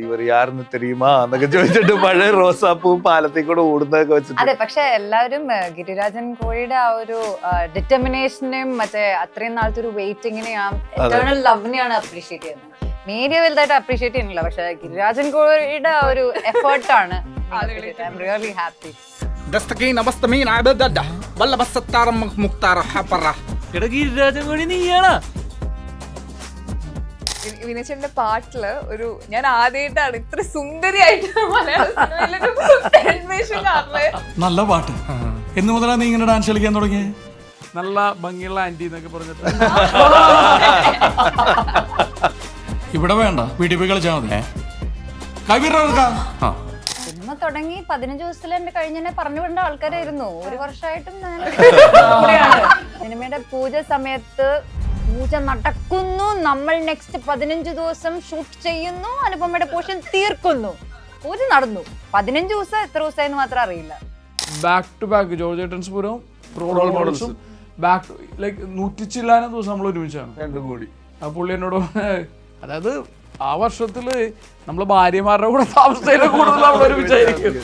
ഇവർ യാർന്ന് തെരിയുമാ എന്നൊക്കെ ചോദിച്ചിട്ട് പഴയ റോസാപ്പൂവും പാലത്തിൽ കൂടെ ഓടുന്നതൊക്കെ വെച്ചിട്ട്. അതെ, പക്ഷെ എല്ലാവരും ഗിരിരാജൻ കോഴിയുടെ ആ ഒരു ഡിറ്റർമിനേഷനെയും മറ്റേ അത്രയും നാളത്തെ ഒരു വെയിറ്റിങ്ങിനെയും എറ്റേണൽ ലവിനെയാണ് അപ്രീഷിയേറ്റ് ചെയ്യുന്നത്. മീഡിയ വലുതായിട്ട് അപ്രീഷിയേറ്റ് ചെയ്യുന്നില്ല, പക്ഷെ ഗിരിരാജൻ കോഴിയുടെ ആ ഒരു എഫേർട്ടാണ്. I'm really happy. Girirajan Kozhi നീയാണോ? വിനീഷന്റെ പാട്ടില് ഒരു ഞാൻ ആദ്യമായിട്ടാണ് ഇത്ര സുന്ദരിയായിട്ട് നല്ല പാട്ട്. എന്ന് മുതലാ നീ ഇങ്ങനെ ഡാൻസ് കളിക്കാൻ തുടങ്ങിയേ? നല്ല ഭംഗിയുള്ള ആന്റി എന്നൊക്കെ പറഞ്ഞിട്ട് ഇവിടെ വേണ്ട, വീട്ടിൽ പോയി കളിച്ചാൽ മതി. സിനിമ തുടങ്ങി 15 ദിവസത്തിൽ എന്റെ കഴിഞ്ഞെന്നെ പറഞ്ഞു വിടേണ്ട ആൾക്കാരായിരുന്നു. ഒരു വർഷമായിട്ടും സിനിമയുടെ പൂജ സമയത്ത് പൂജ നടക്കുന്നു, നമ്മൾ നെക്സ്റ്റ് 15 ദിവസം ഷൂട്ട് ചെയ്യുന്നു, അനുപമയുടെ പോർഷൻ തീർക്കുന്നു, പൂജ നടന്നു. 15 ദിവസം എത്ര ദിവസമായെന്ന് മാത്രം അറിയില്ല. ബാക്ക് ടു ബാക്ക് ജോർജ് ഏട്ടൻസ് പുരം റോൾ മോഡൽസും ബാക്ക് ടു ലൈക്ക് 100 ദിവസം നമ്മൾ ഒരുമിച്ചാണ് രണ്ടും കൂടി. ആ പുള്ളി എന്നോട് അതായത് ആ വർഷത്തില് നമ്മള് ഭാര്യമാരുടെ കൂടെ താമസയിലെ കൂടുതൽ നമ്മൾ ഒരുമിച്ചായിരിക്കും.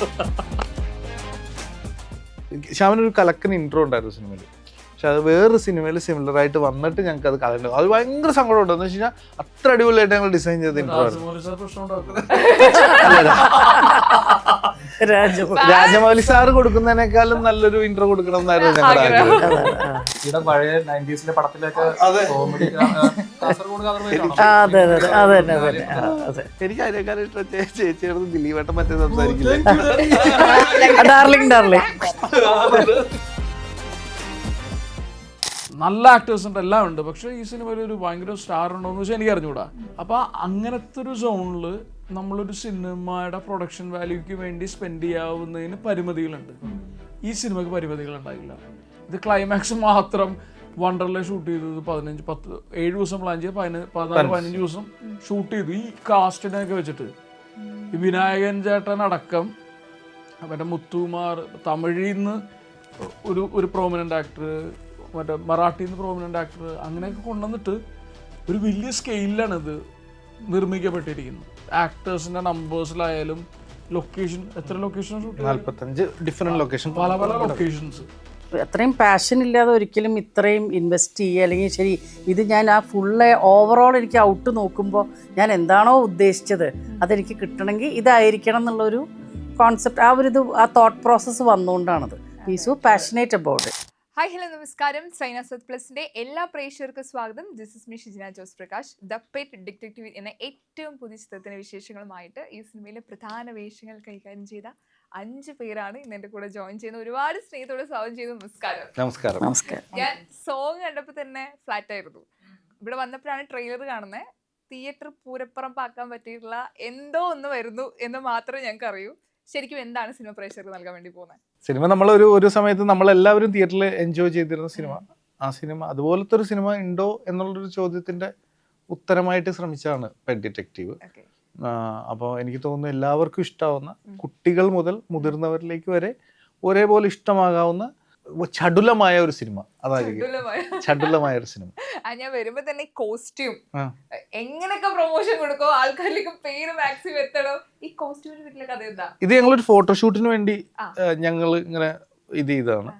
ശ്യാമിനൊരു കലക്കൻ ഇൻട്രോ ഉണ്ടായിരുന്നു സിനിമയിൽ. പക്ഷെ അത് വേറൊരു സിനിമയിൽ സിമിലർ ആയിട്ട് വന്നിട്ട് ഞങ്ങൾക്ക് അത് കളയണ്ട. അത് ഭയങ്കര സങ്കടം ഉണ്ടെന്ന് വെച്ച് കഴിഞ്ഞാൽ അത്ര അടിപൊളിയായിട്ട് ഞങ്ങൾ ഡിസൈൻ ചെയ്ത ഇൻട്രോ ആയിരുന്നു. രാജമൗലി സാറ് കൊടുക്കുന്നതിനേക്കാളും നല്ലൊരു ഇൻട്രോ കൊടുക്കണം എന്നായിരുന്നു ഞങ്ങളുടെ ആഗ്രഹം. ഇവിടെ പഴയ 90s പടത്തിലൊക്കെ എനിക്ക് അതിനേക്കാളും ഇഷ്ടം ചേച്ചിയുടെ ദിലീപേട്ടൻ മറ്റേ സംസാരിക്കില്ല. നല്ല ആക്ടേഴ്സ് ഉണ്ട്, എല്ലാം ഉണ്ട്. പക്ഷെ ഈ സിനിമയിൽ ഒരു ഭയങ്കര സ്റ്റാർ ഉണ്ടോ എന്ന് വെച്ചാൽ എനിക്ക് അറിഞ്ഞുകൂടാ. അപ്പൊ അങ്ങനത്തെ ഒരു സോണില് നമ്മളൊരു സിനിമയുടെ പ്രൊഡക്ഷൻ വാല്യൂക്ക് വേണ്ടി സ്പെൻഡ് ചെയ്യാവുന്നതിന് പരിമിതികളുണ്ട്. ഈ സിനിമക്ക് പരിമിതികൾ ഉണ്ടായില്ല. ഇത് ക്ലൈമാക്സ് മാത്രം വണ്ടർലേ ഷൂട്ട് ചെയ്തത് 7 ദിവസം പ്ലാൻ ചെയ്ത് 14-15 ദിവസം ഷൂട്ട് ചെയ്തു ഈ കാസ്റ്റിനെയൊക്കെ വെച്ചിട്ട്. ഈ വിനായകൻ ചേട്ടൻ അടക്കം മറ്റേ മുത്തുകുമാർ, തമിഴിൽ നിന്ന് ഒരു പ്രോമിനൻ്റ് ആക്ടർ, മറ്റേ മറാഠിയിൽ നിന്ന് പ്രോമിനൻ്റ് ആക്ടർ, അങ്ങനെയൊക്കെ കൊണ്ടുവന്നിട്ട് ഒരു വലിയ സ്കെയിലാണ് ഇത് നിർമ്മിക്കപ്പെട്ടിരിക്കുന്നത്. ആക്ടേഴ്സിന്റെ നമ്പേഴ്സിലായാലും ലൊക്കേഷൻ, എത്ര ലൊക്കേഷൻ ഷൂട്ട് 45 ഡിഫറെന്റ് ലൊക്കേഷൻ, പല ലൊക്കേഷൻസ്. അത്രയും പാഷൻ ഇല്ലാതെ ഒരിക്കലും ഇത്രയും ഇൻവെസ്റ്റ് ചെയ്യുക, അല്ലെങ്കിൽ ശരി ഇത് ഞാൻ ആ ഫുള്ള് ഓവറോൾ എനിക്ക് ഔട്ട് നോക്കുമ്പോൾ ഞാൻ എന്താണോ ഉദ്ദേശിച്ചത് അതെനിക്ക് കിട്ടണമെങ്കിൽ ഇതായിരിക്കണം എന്നുള്ളൊരു കോൺസെപ്റ്റ്, ആ തോട്ട് പ്രോസസ്സ് വന്നുകൊണ്ടാണത്. He so passionate about it. Hi hello നമസ്കാരം. സൈന സത് പ്ലസിന്റെ എല്ലാ പ്രേക്ഷകർക്കും സ്വാഗതം. This is me Shijina Jose Prakash. The pet detective എന്ന ഏറ്റവും പുതിയ ചിത്രത്തിന്റെ വിശേഷങ്ങളുമായിട്ട് ഈ സിനിമയിലെ പ്രധാന വേഷങ്ങൾ കൈകാര്യം ചെയ്ത 5 പേരാണ് ഇന്ന് എൻ്റെ കൂടെ ജോയിൻ ചെയ്യുന്നത്. ഒരുപാട് സ്നേഹത്തോടെ സ്വാഗതം ചെയ്തു. നമസ്കാരം. നമസ്കാരം. ഞാൻ സോങ് കണ്ടപ്പോൾ തന്നെ ഫ്ലാറ്റ് ആയിരുന്നു. ഇവിടെ വന്നപ്പോഴാണ് ട്രെയിലർ കാണുന്നത്. തിയേറ്റർ പൂരപ്പുറപ്പാക്കാൻ പറ്റിയിട്ടുള്ള എന്തോ ഒന്ന് വരുന്നു എന്ന് മാത്രമേ ഞങ്ങൾക്ക് അറിയൂ. ശരിക്കും എന്താണ് സിനിമ പ്രേക്ഷകർക്ക് നൽകാൻ വേണ്ടി പോകുന്നത്? സിനിമ നമ്മൾ ഒരു സമയത്ത് നമ്മളെല്ലാവരും തിയേറ്ററിൽ എൻജോയ് ചെയ്തിരുന്ന സിനിമ, ആ സിനിമ അതുപോലത്തെ ഒരു സിനിമ ഉണ്ടോ എന്നുള്ളൊരു ചോദ്യത്തിന്റെ ഉത്തരമായിട്ട് ശ്രമിച്ചാണ് പെറ്റ് ഡിറ്റക്റ്റീവ്. അപ്പോൾ എനിക്ക് തോന്നുന്നു എല്ലാവർക്കും ഇഷ്ടാവുന്ന, കുട്ടികൾ മുതൽ മുതിർന്നവരിലേക്ക് വരെ ഒരേപോലെ ഇഷ്ടമാകാവുന്ന ചടുലമായ ഒരു സിനിമ. അതായിരിക്കും ചടുലമായ ഒരു സിനിമ. ഞാൻ വരുമ്പോ തന്നെ കോസ്റ്റ്യൂം എങ്ങനെയൊക്കെ പ്രൊമോഷൻ കൊടുക്കോ, ആൾക്കാരിലേക്ക് പേര് മാക്സിമം എത്തണോ, ഈ കോസ്റ്റ്യൂമിന് വീട്ടിലെ കഥ എന്താ? ഇത് ഞങ്ങളൊരു ഫോട്ടോഷൂട്ടിന് വേണ്ടി ഞങ്ങൾ ഇങ്ങനെ ഇത് ചെയ്തതാണ്.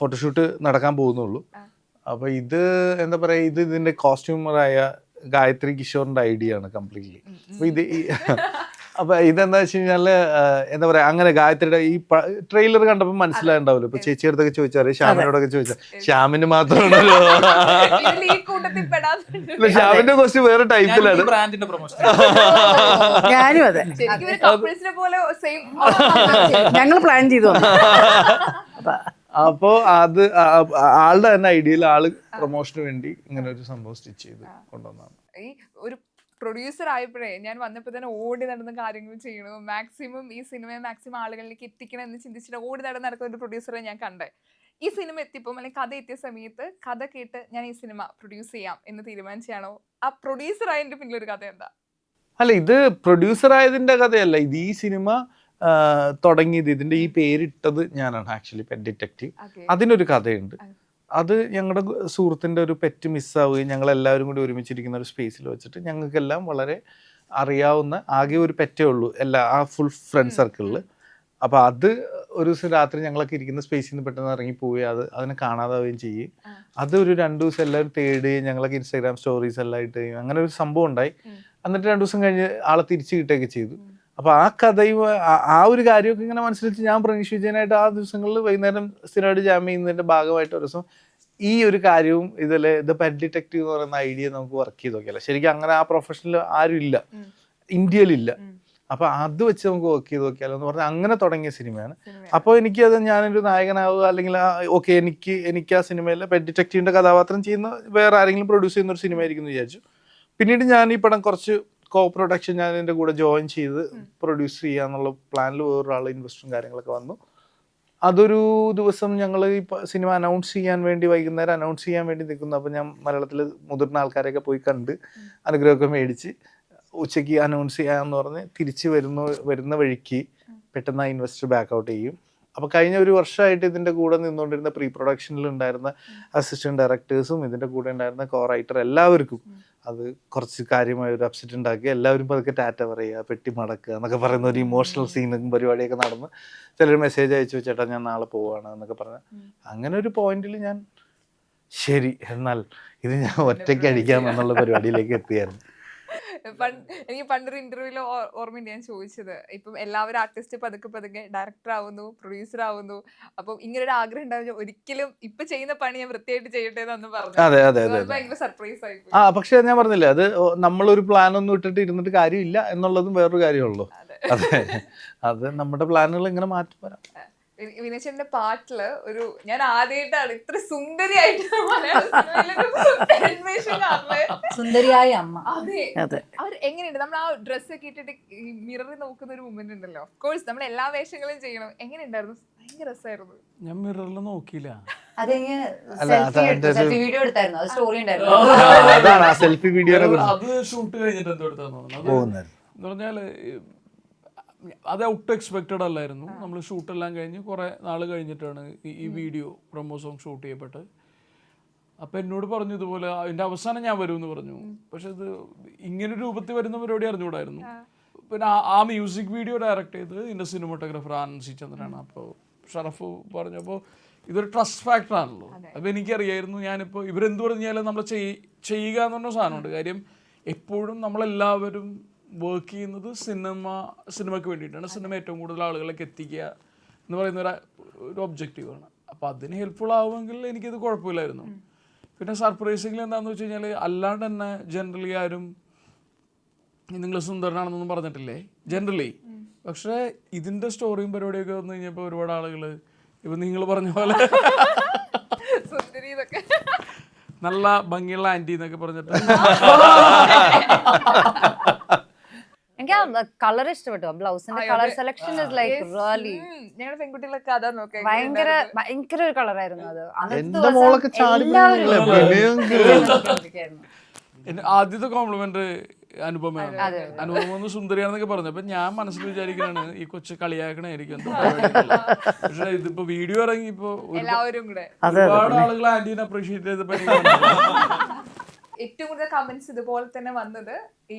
ഫോട്ടോഷൂട്ട് നടക്കാൻ പോകുന്നുള്ളൂ. അപ്പൊ ഇത് എന്താ പറയാ, ഇതിന്റെ കോസ്റ്റ്യൂമറായ ഗായത്രി കിഷോറിന്റെ ഐഡിയ ആണ് കംപ്ലീറ്റ്ലി. അപ്പൊ അപ്പൊ ഇതെന്താ വെച്ച് കഴിഞ്ഞാല് എന്താ പറയാ, അങ്ങനെ ഗായത്രിയുടെ ഈ ട്രെയിലർ കണ്ടപ്പോ മനസ്സിലായിണ്ടാവല്ലോ. ഇപ്പൊ ചേച്ചിയുടെ ചോദിച്ചാൽ, ശ്യാമിനോടൊക്കെ ചോദിച്ചാൽ, ശ്യാമിന് മാത്രമാണല്ലോ, ശ്യാമിന്റെ കോസ്റ്റ്യൂം വേറെ ടൈപ്പിലാണ്. ബ്രാൻഡിന്റെ പ്രൊമോഷൻ ഞാനും അതെ, ഞങ്ങൾ പ്ലാൻ ചെയ്തു. അപ്പോ അത് ആളുടെ തന്നെ ഐഡിയയിൽ ആള് പ്രൊമോഷന് വേണ്ടി ഇങ്ങനെ ഒരു സംഭവം സ്റ്റിച്ച് ചെയ്ത് കൊണ്ടുവന്നതാണ്. ഈ ഒരു പ്രൊഡ്യൂസർ ആയപ്പോഴേ ഞാൻ വന്നപ്പോൾ തന്നെ ഓടി നടന്ന കാര്യങ്ങൾ ചെയ്യണം, മാക്സിമം ഈ സിനിമയെ മാക്സിമം ആളുകളിലേക്ക് എത്തിക്കണം എന്ന് ചിന്തിച്ചിട്ട് ഓടി നടക്കുന്ന ഒരു പ്രൊഡ്യൂസറെ ഞാൻ കണ്ടേ. ഈ സിനിമ എത്തിയപ്പോൾ അല്ലെങ്കിൽ കഥ എത്തിയ സമയത്ത് കഥ കേട്ട് ഞാൻ ഈ സിനിമ പ്രൊഡ്യൂസ് ചെയ്യാം എന്ന് തീരുമാനിച്ചാണോ? ആ പ്രൊഡ്യൂസർ ആയതിന്റെ പിന്നിലൊരു കഥ എന്താ? അല്ല, ഇത് പ്രൊഡ്യൂസർ ആയതിന്റെ കഥയല്ല. ഇത് ഈ സിനിമ തുടങ്ങിയത്, ഇതിന്റെ ഈ പേരിട്ടത് ഞാനാണ് ആക്ച്വലി, പെറ്റ് ഡിറ്റക്റ്റീവ്. അതിനൊരു കഥയുണ്ട്. അത് ഞങ്ങളുടെ സുഹൃത്തിൻ്റെ ഒരു പെറ്റ് മിസ്സാവുകയും ഞങ്ങളെല്ലാവരും കൂടി ഒരുമിച്ചിരിക്കുന്ന ഒരു സ്പേസിൽ വെച്ചിട്ട് ഞങ്ങൾക്കെല്ലാം വളരെ അറിയാവുന്ന ആകെ ഒരു പെറ്റേ ഉള്ളൂ ആ ഫുൾ ഫ്രണ്ട് സർക്കിളിൽ. അപ്പോൾ അത് ഒരു ദിവസം രാത്രി ഞങ്ങളൊക്കെ ഇരിക്കുന്ന സ്പേസിൽ നിന്ന് പെട്ടെന്ന് ഇറങ്ങിപ്പോയി അതിനെ കാണാതാവുകയും ചെയ്യും. അതൊരു 2 ദിവസം എല്ലാവരും തേടുകയും ഞങ്ങളൊക്കെ ഇൻസ്റ്റാഗ്രാം സ്റ്റോറീസ് എല്ലാം ഇട്ടുകയും അങ്ങനെ ഒരു സംഭവം ഉണ്ടായി. എന്നിട്ട് 2 ദിവസം കഴിഞ്ഞ് ആളെ തിരിച്ചു കിട്ടുകയൊക്കെ ചെയ്തു. അപ്പോൾ ആ കഥയും ആ ഒരു കാര്യമൊക്കെ ഇങ്ങനെ മനസ്സിലാക്കി ഞാൻ പ്രണീഷ് വിജയനായിട്ട് ആ ദിവസങ്ങളിൽ വൈകുന്നേരം സ്ഥിരമായിട്ട് ജാം ചെയ്യുന്നതിൻ്റെ ഭാഗമായിട്ട് ഒരു ദിവസം ഈ ഒരു കാര്യവും ഇതിൽ പെറ്റ് ഡിറ്റക്റ്റീവ് എന്ന് പറയുന്ന ഐഡിയ നമുക്ക് വർക്ക് ചെയ്ത് നോക്കിയല്ല. ശരിക്കും അങ്ങനെ ആ പ്രൊഫഷനിൽ ആരും ഇല്ല, ഇന്ത്യയിലില്ല. അപ്പോൾ അത് വെച്ച് നമുക്ക് വർക്ക് ചെയ്ത് നോക്കിയാലോ എന്ന് പറഞ്ഞാൽ അങ്ങനെ തുടങ്ങിയ സിനിമയാണ്. അപ്പോൾ എനിക്കത് ഞാനൊരു നായകനാവുക അല്ലെങ്കിൽ ഓക്കെ എനിക്ക് ആ സിനിമയിൽ പെറ്റ് ഡിറ്റക്റ്റീവിൻ്റെ കഥാപാത്രം ചെയ്യുന്ന വേറെ ആരെങ്കിലും പ്രൊഡ്യൂസ് ചെയ്യുന്ന ഒരു സിനിമ ആയിരിക്കും എന്ന് വിചാരിച്ചു. പിന്നീട് ഞാൻ ഈ പടം കുറച്ച് പ്രൊഡക്ഷൻ ഞാൻ എൻ്റെ കൂടെ ജോയിൻ ചെയ്ത് പ്രൊഡ്യൂസ് ചെയ്യാന്നുള്ള പ്ലാനിൽ വേറൊരാൾ ഇൻവെസ്റ്ററും കാര്യങ്ങളൊക്കെ വന്നു. അതൊരു ദിവസം ഞങ്ങൾ ഈ സിനിമ അനൗൺസ് ചെയ്യാൻ വേണ്ടി വൈകുന്നേരം അനൗൺസ് ചെയ്യാൻ വേണ്ടി നിൽക്കുന്നു. അപ്പോൾ ഞാൻ മലയാളത്തിൽ മുതിർന്ന ആൾക്കാരെയൊക്കെ പോയി കണ്ട് അനുഗ്രഹമൊക്കെ മേടിച്ച് ഉച്ചയ്ക്ക് അനൗൺസ് ചെയ്യാമെന്ന് പറഞ്ഞ് തിരിച്ച് വരുന്ന വഴിക്ക് പെട്ടെന്ന് ആ ഇൻവെസ്റ്റർ ബാക്ക് ഔട്ട് ചെയ്യും. അപ്പോൾ കഴിഞ്ഞ ഒരു വർഷമായിട്ട് ഇതിൻ്റെ കൂടെ നിന്നുകൊണ്ടിരുന്ന പ്രീ പ്രൊഡക്ഷനിൽ ഉണ്ടായിരുന്ന അസിസ്റ്റന്റ് ഡയറക്ടേഴ്സും ഇതിൻ്റെ കൂടെ ഉണ്ടായിരുന്ന കോ റൈറ്റർ എല്ലാവർക്കും അത് കുറച്ച് കാര്യമായ ഒരു അപ്സെറ്റ് ഉണ്ടാക്കി. എല്ലാവരും പതുക്കെ ടാറ്റ പറയുക, പെട്ടി മടക്കുക എന്നൊക്കെ പറയുന്ന ഒരു ഇമോഷണൽ സീനും പരിപാടിയൊക്കെ നടന്ന് ചിലർ മെസ്സേജ് അയച്ചു, ചേട്ടാ ഞാൻ നാളെ പോവുകയാണ് എന്നൊക്കെ പറഞ്ഞ് അങ്ങനെ ഒരു പോയിന്റിൽ ഞാൻ ശരി എന്നാൽ ഇത് ഞാൻ ഒറ്റയ്ക്ക് അടിക്കാം എന്നുള്ള പരിപാടിയിലേക്ക് എത്തിയായിരുന്നു. എനിക്ക് പണ്ടൊരു ഇന്റർവ്യൂവിൽ ഓർമ്മയുണ്ട് ഞാൻ ചോദിച്ചത്, ഇപ്പം എല്ലാവരും ആർട്ടിസ്റ്റ് പതുക്കെ ഡയറക്ടർ ആവുന്നു, പ്രൊഡ്യൂസർ ആവുന്നു, അപ്പം ഇങ്ങനെ ഒരു ആഗ്രഹം ഉണ്ടാവും ഒരിക്കലും ഇപ്പൊ ചെയ്യുന്ന പണി ഞാൻ വൃത്തിയായിട്ട് ചെയ്യട്ടെ എന്ന് പറഞ്ഞു. ഭയങ്കര സർപ്രൈസ് ആയി. പക്ഷെ ഞാൻ പറഞ്ഞില്ലേ, അത് നമ്മളൊരു പ്ലാൻ ഒന്നും ഇട്ടിട്ട് ഇരുന്നിട്ട് കാര്യമില്ല എന്നുള്ളതും വേറൊരു കാര്യമുള്ളൂ. അതെ, അത് നമ്മുടെ പ്ലാനുകൾ ഇങ്ങനെ മാറ്റി വരാം. വിനേശന്റെ പാട്ടില് ഒരു ഞാൻ ആദ്യമായിട്ടാണ് ഇത്ര സുന്ദരിയായിട്ട് സുന്ദരിയായ അമ്മ. അതെ, അവർ എങ്ങനെയുണ്ട് നമ്മൾ ആ ഡ്രസ്സൊക്കെ ഇട്ടിട്ട് മിററിൽ നോക്കുന്ന ഒരു മൂമെന്റ് ഉണ്ടല്ലോ. ഓഫ് കോഴ്സ് നമ്മൾ എല്ലാ വേഷങ്ങളും ചെയ്യണം. എങ്ങനെയുണ്ടായിരുന്നു? ഭയങ്കര രസമായിരുന്നു. ഞാൻ മിററിൽ നോക്കിയില്ല. വീഡിയോ എടുത്തായിരുന്നു, അത് സ്റ്റോറി ഉണ്ടായിരുന്നു. അത് ഷൂട്ട് കഴിഞ്ഞിട്ട് എന്തോ എടുത്താന്ന് എന്ന് പറഞ്ഞാല് അത് ഔട്ട് എക്സ്പെക്റ്റഡ് അല്ലായിരുന്നു. നമ്മൾ ഷൂട്ടെല്ലാം കഴിഞ്ഞ് കുറേ നാൾ കഴിഞ്ഞിട്ടാണ് ഈ വീഡിയോ പ്രൊമോ സോങ് ഷൂട്ട് ചെയ്യപ്പെട്ട്. അപ്പം എന്നോട് പറഞ്ഞു ഇതുപോലെ അതിൻ്റെ അവസാനം ഞാൻ വരുമെന്ന് പറഞ്ഞു. പക്ഷെ ഇത് ഇങ്ങനെ രൂപത്തിൽ വരുന്ന പരിപാടി അറിഞ്ഞുകൂടായിരുന്നു. പിന്നെ ആ മ്യൂസിക് വീഡിയോ ഡയറക്റ്റ് ചെയ്ത് ഇതിൻ്റെ സിനിമാറ്റോഗ്രാഫർ ആനന്ദ് സി ചന്ദ്രനാണ്. അപ്പോൾ ഷറഫ് പറഞ്ഞപ്പോൾ ഇതൊരു ട്രസ്റ്റ് ഫാക്ടറാണല്ലോ. അപ്പോൾ എനിക്കറിയായിരുന്നു ഞാനിപ്പോൾ ഇവരെന്ത് പറഞ്ഞാലും നമ്മൾ ചെയ്യുക എന്ന് പറഞ്ഞ സാധനമുണ്ട്. കാര്യം എപ്പോഴും നമ്മളെല്ലാവരും വർക്ക് ചെയ്യുന്നത് സിനിമയ്ക്ക് വേണ്ടിയിട്ടാണ്. സിനിമ ഏറ്റവും കൂടുതൽ ആളുകളിലേക്ക് എത്തിക്കുക എന്ന് പറയുന്ന ഒരു ഒബ്ജക്റ്റീവാണ്. അപ്പോൾ അതിന് ഹെൽപ്ഫുൾ ആവുമെങ്കിൽ എനിക്കത് കുഴപ്പമില്ലായിരുന്നു. പിന്നെ സർപ്രൈസിംഗ് എന്താണെന്ന് വെച്ച് കഴിഞ്ഞാൽ അല്ലാണ്ട് തന്നെ ജനറലി ആരും നിങ്ങൾ സുന്ദരനാണെന്നൊന്നും പറഞ്ഞിട്ടില്ലേ ജനറലി. പക്ഷേ ഇതിൻ്റെ സ്റ്റോറിയും പരിപാടിയൊക്കെ വന്നു കഴിഞ്ഞപ്പോൾ ഒരുപാട് ആളുകൾ ഇപ്പം നിങ്ങൾ പറഞ്ഞ പോലെ നല്ല ഭംഗിയുള്ള ആൻറ്റി എന്നൊക്കെ പറഞ്ഞിട്ട് എനിക്ക് ആ കളർ ഇഷ്ടപ്പെട്ടു. ബ്ലൗസിന്റെ colour selection is like really ഞങ്ങളുടെ പെൺകുട്ടികളൊക്കെ അതാ നോക്കുക. ഭയങ്കര ഒരു കളറായിരുന്നു അത്. ആദ്യത്തെ കോംപ്ലിമെന്റ് അനുപമയാണ്. അനുപമ ഒന്ന് സുന്ദരിയാണെന്നൊക്കെ പറഞ്ഞു. അപ്പൊ ഞാൻ മനസ്സിൽ വിചാരിക്കുകയാണ് ഈ കൊച്ചു കളിയാക്കണായിരിക്കും എന്തോ. പക്ഷെ ഇതിപ്പോ വീഡിയോ ഇറങ്ങിയപ്പോ ഒരുപാട് ആളുകൾ ആന്റീനെ അപ്രീഷിയേറ്റ് ചെയ്തപ്പോ ഏറ്റവും കൂടുതൽ കമന്റ്സ് ഇതുപോലെ തന്നെ വന്നത് ഈ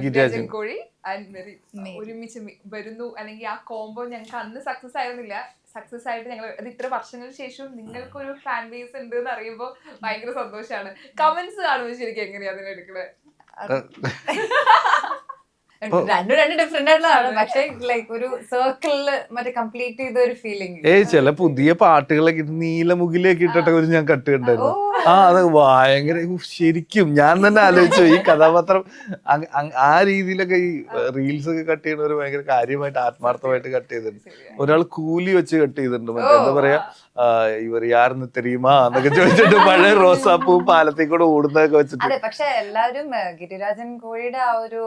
ഗിരിരാജൻ കോഴി ആൻഡ് മെറി ഒരുമിച്ച് വരുന്നു, അല്ലെങ്കിൽ ആ കോംബോ ഞങ്ങൾക്ക് അന്ന് സക്സസ് ആയിരുന്നില്ല. സക്സസ് ആയിട്ട് ഞങ്ങൾ അത് ഇത്ര വർഷങ്ങൾക്ക് ശേഷം നിങ്ങൾക്കൊരു ഫാൻ ബേസ് ഉണ്ട് എന്ന് അറിയുമ്പോൾ ഭയങ്കര സന്തോഷമാണ്. കമന്റ്സ് കാണുമ്പോൾ ശരിക്കും എങ്ങനെയാ അതിനെടുക്കണേ? രണ്ടും ഡിഫറെന്റ് ആയിട്ടുള്ളതാണ്. പക്ഷെ ലൈക്ക് ഒരു സർക്കിളില് മറ്റേ കംപ്ലീറ്റ് ചെയ്ത ഒരു ഫീലിംഗ്. ചില പുതിയ പാട്ടുകളൊക്കെ നീലമുകിലേക്ക് ഇട്ടിട്ടൊക്കെ ഞാൻ കട്ടുകണ്ടായിരുന്നു. അത് ഭയങ്കര ശരിക്കും ഞാൻ തന്നെ ആലോചിച്ചു ഈ കഥാപാത്രം ആ രീതിയിലൊക്കെ ഈ റീൽസ് ഒക്കെ കട്ട് ചെയ്യണവര് ഭയങ്കര കാര്യമായിട്ട് ആത്മാർത്ഥമായിട്ട് കട്ട് ചെയ്തിട്ടുണ്ട്. ഒരാൾ കൂലി വെച്ച് കട്ട് ചെയ്തിട്ടുണ്ട്. മറ്റേ എന്താ പറയാ, ഇവർ യാർന്ന് തെരിയുമാ എന്നൊക്കെ ചോദിച്ചിട്ട് പഴയ റോസാപ്പൂ പാലത്തിൽ കൂടെ ഓടുന്നതൊക്കെ വെച്ചിട്ട്. അതെ, പക്ഷെ എല്ലാവരും ഗിരിരാജൻ കോഴിയുടെ ആ ഒരു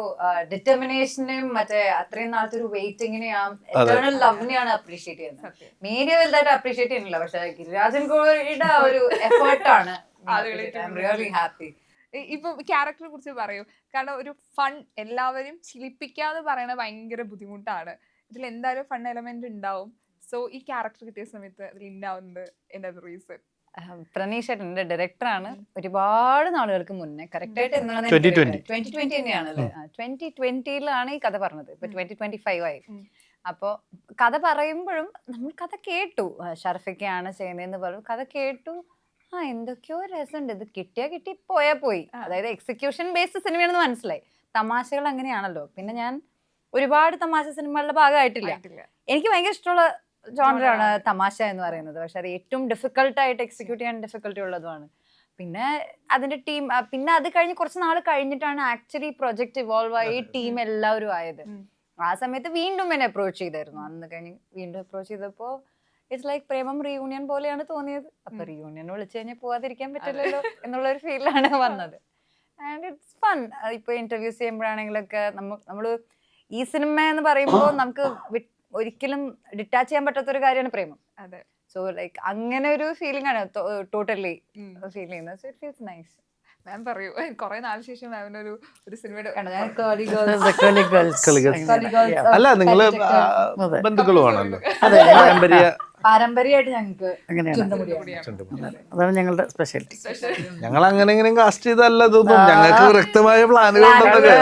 ഡിറ്റർമിനേഷനെയും മറ്റേ അത്രയും നാളത്തെ ഒരു വെയിറ്റിങ്ങിനെയും എറ്റേണൽ ലവിനെയാണ് അപ്രീഷിയേറ്റ് ചെയ്യുന്നത്. മീഡിയ വലുതായിട്ട് അപ്രീഷിയേറ്റ് ചെയ്യുന്നില്ല, പക്ഷെ ഗിരിരാജൻ കോഴിയുടെ ആ ഒരു എഫേർട്ടാണ്. ഇപ്പൊ ക്യാരക്ടറെ കുറിച്ച് പറയൂ. കാരണം ഒരു ഫൺ എല്ലാവരും ചിരിപ്പിക്കാന്ന് പറയണത് ഭയങ്കര ബുദ്ധിമുട്ടാണ്. ഇതിൽ എന്തായാലും ഫൺ എലമെന്റ് ഉണ്ടാവും. സോ ഈ ക്യാരക്ടർ കിട്ടിയ സമയത്ത് അതിൽ ഉണ്ടാവുന്നത് എന്താ റീസൺ? പ്രണീഷ് ഏട്ടൻ്റെ ഡയറക്ടറാണ്. ഒരുപാട് നാളുകൾക്ക് മുന്നേ കറക്റ്റ് ആയിട്ട് 2020 തന്നെയാണല്ലേ. 2020 ഈ കഥ പറഞ്ഞത്. ഇപ്പൊ 2025 ആയി. അപ്പോൾ കഥ പറയുമ്പോഴും നമ്മൾ കഥ കേട്ടു, ഷർഫിക്കയാണ് ചെയ്യുന്നതെന്ന് പറഞ്ഞു. കഥ കേട്ടു, എന്തൊക്കെയോ രസമുണ്ട്, ഇത് കിട്ടിയാ കിട്ടി, പോയാ പോയി. അതായത് എക്സിക്യൂഷൻ ബേസ്ഡ് സിനിമയാണെന്ന് മനസ്സിലായി. തമാശകൾ അങ്ങനെയാണല്ലോ. പിന്നെ ഞാൻ ഒരുപാട് തമാശ സിനിമകളുടെ ഭാഗമായിട്ടില്ല. എനിക്ക് ഭയങ്കര ഇഷ്ടമുള്ള ജോണറാണ് തമാശ എന്ന് പറയുന്നത്. പക്ഷെ അത് ഏറ്റവും ഡിഫിക്കൽട്ടായിട്ട് എക്സിക്യൂട്ട് ചെയ്യാൻ ഡിഫിക്കൽട്ടി ഉള്ളതുമാണ്. പിന്നെ അതിന്റെ ടീം, പിന്നെ അത് കഴിഞ്ഞ് കുറച്ച് നാൾ കഴിഞ്ഞിട്ടാണ് ആക്ച്വലി പ്രൊജക്ട് ഇവോൾവ് ആയി ടീം എല്ലാവരും ആയത്. ആ സമയത്ത് വീണ്ടും എന്നെ അപ്രോച്ച് ചെയ്തായിരുന്നു. അന്ന് കഴിഞ്ഞ് വീണ്ടും അപ്രോച്ച് ചെയ്തപ്പോൾ ഇറ്റ്സ് ലൈക്ക് പ്രേമം റീയൂണിയൻ പോലെയാണ് തോന്നിയത്. അപ്പൊ റീയൂണിയൻ വിളിച്ചു കഴിഞ്ഞാൽ പോവാതിരിക്കാൻ പറ്റില്ലല്ലോ എന്നുള്ളൊരു ഫീലാണ് വന്നത്. And it's fun. ഇപ്പൊ ഇന്റർവ്യൂസ് ചെയ്യുമ്പോഴാണെങ്കിലൊക്കെ നമ്മള് ഈ സിനിമ എന്ന് പറയുമ്പോൾ നമുക്ക് ഒരിക്കലും ഡിറ്റാച്ച് ചെയ്യാൻ പറ്റാത്തൊരു കാര്യമാണ് പ്രേമം. അതെ. സോ ലൈക്ക് അങ്ങനെ ഒരു ഫീലിംഗ് ആണ് ടോട്ടലി ഫീൽ ചെയ്യുന്നത്. So it feels nice. Ma'am പറയൂ, കുറെ നാല് ശേഷം മാമിനൊരു സിനിമയുടെ അല്ല നിങ്ങള് ബന്ധുക്കളുമാണല്ലോ, പാരമ്പര്യമായിട്ട് ഞങ്ങൾക്ക് അതാണ് ഞങ്ങളുടെ സ്പെഷ്യാലിറ്റി. ഞങ്ങൾ അങ്ങനെ ഇങ്ങനെയും കാസ്റ്റ് ചെയ്തല്ല ഇതൊന്നും, ഞങ്ങൾക്ക് വ്യക്തമായ പ്ലാനുകൾ ഉണ്ടെന്നൊക്കെ.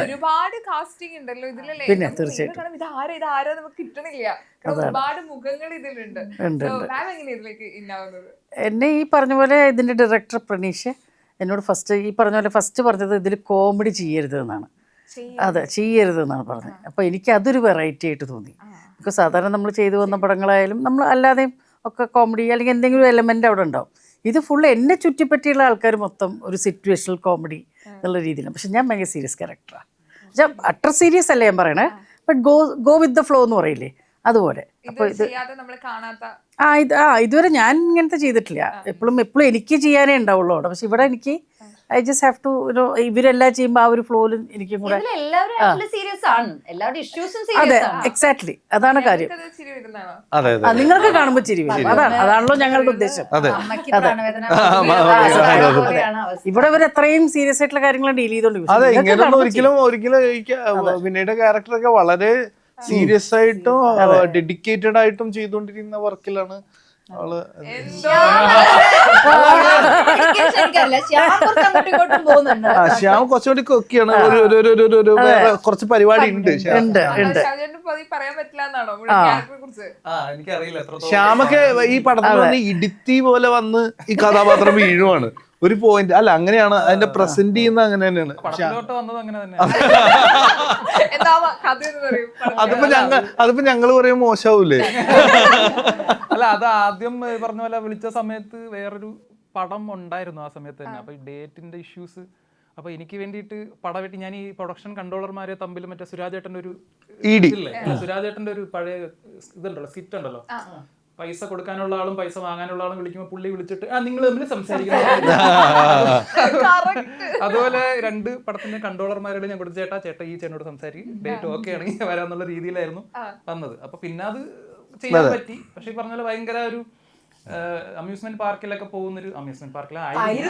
ഒരുപാട് കാസ്റ്റിംഗ് ഉണ്ടല്ലോ ഇതിലല്ലേ. പിന്നെ തീർച്ചയായിട്ടും ഇതാരോ നമുക്ക് കിട്ടണില്ല. ഒരുപാട് മുഖങ്ങൾ ഇതിലുണ്ട്. മാം എങ്ങനെ ഇതിലേക്ക് ഇന്നാവുന്നത്? എന്നെ ഈ പറഞ്ഞ പോലെ ഇതിൻ്റെ ഡയറക്ടർ പ്രണീഷ് എന്നോട് ഫസ്റ്റ് പറഞ്ഞത് ഇതിൽ കോമഡി ചെയ്യരുത് എന്നാണ്. അതെ, ചെയ്യരുത് എന്നാണ് പറഞ്ഞത്. അപ്പോൾ എനിക്ക് അതൊരു വെറൈറ്റി ആയിട്ട് തോന്നി. ഇപ്പോൾ സാധാരണ നമ്മൾ ചെയ്തു വന്ന പടങ്ങളായാലും നമ്മൾ അല്ലാതെയും ഒക്കെ കോമഡി അല്ലെങ്കിൽ എന്തെങ്കിലും എലമെൻ്റ് അവിടെ ഉണ്ടാവും. ഇത് ഫുൾ എന്നെ ചുറ്റിപ്പറ്റിയുള്ള ആൾക്കാർ മൊത്തം ഒരു സിറ്റുവേഷണൽ കോമഡി എന്നുള്ള രീതിയിലാണ്. പക്ഷെ ഞാൻ ഭയങ്കര സീരിയസ് ക്യാരക്ടറാണ്. പക്ഷേ അത്ര സീരിയസ് അല്ല ഞാൻ പറയണേ, but go with the flow എന്ന് പറയില്ലേ, അതുപോലെ. അപ്പോൾ ഇതുവരെ ഞാൻ ഇങ്ങനത്തെ ചെയ്തിട്ടില്ല. എപ്പോഴും എനിക്ക് ചെയ്യാനേ ഉണ്ടാവുള്ളൂ അവിടെ. പക്ഷെ ഇവിടെ എനിക്ക് ഐ ജസ്റ്റ് ഹാവ് ടു ഇവരെല്ലാം ചെയ്യുമ്പോൾ ആ ഒരു ഫ്ലോയിലും എനിക്കും കൂടെ. അതെ, എക്സാക്ട്ലി, അതാണ് കാര്യം. നിങ്ങൾക്ക് കാണുമ്പോൾ ചിരി വരും, അതാണല്ലോ ഞങ്ങളുടെ ഉദ്ദേശം. ഇവിടെ ഇവർ എത്രയും സീരിയസ് ആയിട്ടുള്ള കാര്യങ്ങൾ ഡീൽ ചെയ്തോണ്ട്. അതെ, ഇങ്ങനെയൊന്നും ഒരിക്കലും വിനയുടെ ക്യാരക്ടറൊക്കെ വളരെ സീരിയസ് ആയിട്ടും ഡെഡിക്കേറ്റഡ് ആയിട്ടും ചെയ്തുകൊണ്ടിരിക്കുന്ന വർക്കിലാണ് അവള്. ശ്യാം കുറച്ചുകൂടി കൊക്കിയാണ്, കുറച്ച് പരിപാടി ഉണ്ട്. ശ്യാമൊക്കെ ഈ പടത്തിൽ വന്ന് ഇടുത്തി പോലെ വന്ന് ഈ കഥാപാത്രം വീഴുവാണ്. ഒരു പോയിന്റ് അല്ല, അങ്ങനെയാണ് അതിന്റെ പ്രസന്റ് ചെയ്യുന്ന, അങ്ങനെ തന്നെയാണ്. അതിപ്പോ ഞങ്ങള് പറയും മോശമാവൂലേ? അല്ല, അത് ആദ്യം പറഞ്ഞ പോലെ വിളിച്ച സമയത്ത് വേറൊരു പടം ഉണ്ടായിരുന്നു ആ സമയത്ത് തന്നെ. അപ്പൊ ഈ ഡേറ്റിന്റെ ഇഷ്യൂസ്, അപ്പൊ എനിക്ക് വേണ്ടിയിട്ട് പടം വെട്ടി ഞാൻ ഈ പ്രൊഡക്ഷൻ കൺട്രോളർമാരെ തമ്മിൽ മറ്റേ സുരാജേട്ടന്റെ ഒരു സുരാജേട്ടന്റെ ഒരു പഴയ ഇതുണ്ടല്ലോ, സ്കിറ്റ് ഉണ്ടല്ലോ, പൈസ കൊടുക്കാനുള്ള ആളും പൈസ വാങ്ങാനുള്ള ആളും വിളിക്കുമ്പോൾ പുള്ളി വിളിച്ചിട്ട് നിങ്ങൾ തമ്മിൽ സംസാരിക്കുന്നത്. അതുപോലെ 2 പടത്തിന്റെ കൺട്രോളർമാരോട് ഞാൻ കൊടുത്ത ചേട്ടാ ഈ ചേട്ടനോട് സംസാരിക്കും, ഡേറ്റ് ഓക്കെ ആണെങ്കിൽ വരാന്നുള്ള രീതിയിലായിരുന്നു വന്നത്. അപ്പൊ പിന്നെ അത് ചെയ്യാൻ പറ്റി. പക്ഷെ ഈ പറഞ്ഞ പോലെ ഭയങ്കര ഒരു അമ്യൂസ്മെന്റ് പാർക്കിലൊക്കെ പോകുന്നൊരു അമ്യൂസ്മെന്റ് പാർക്കിലായിരുന്നു,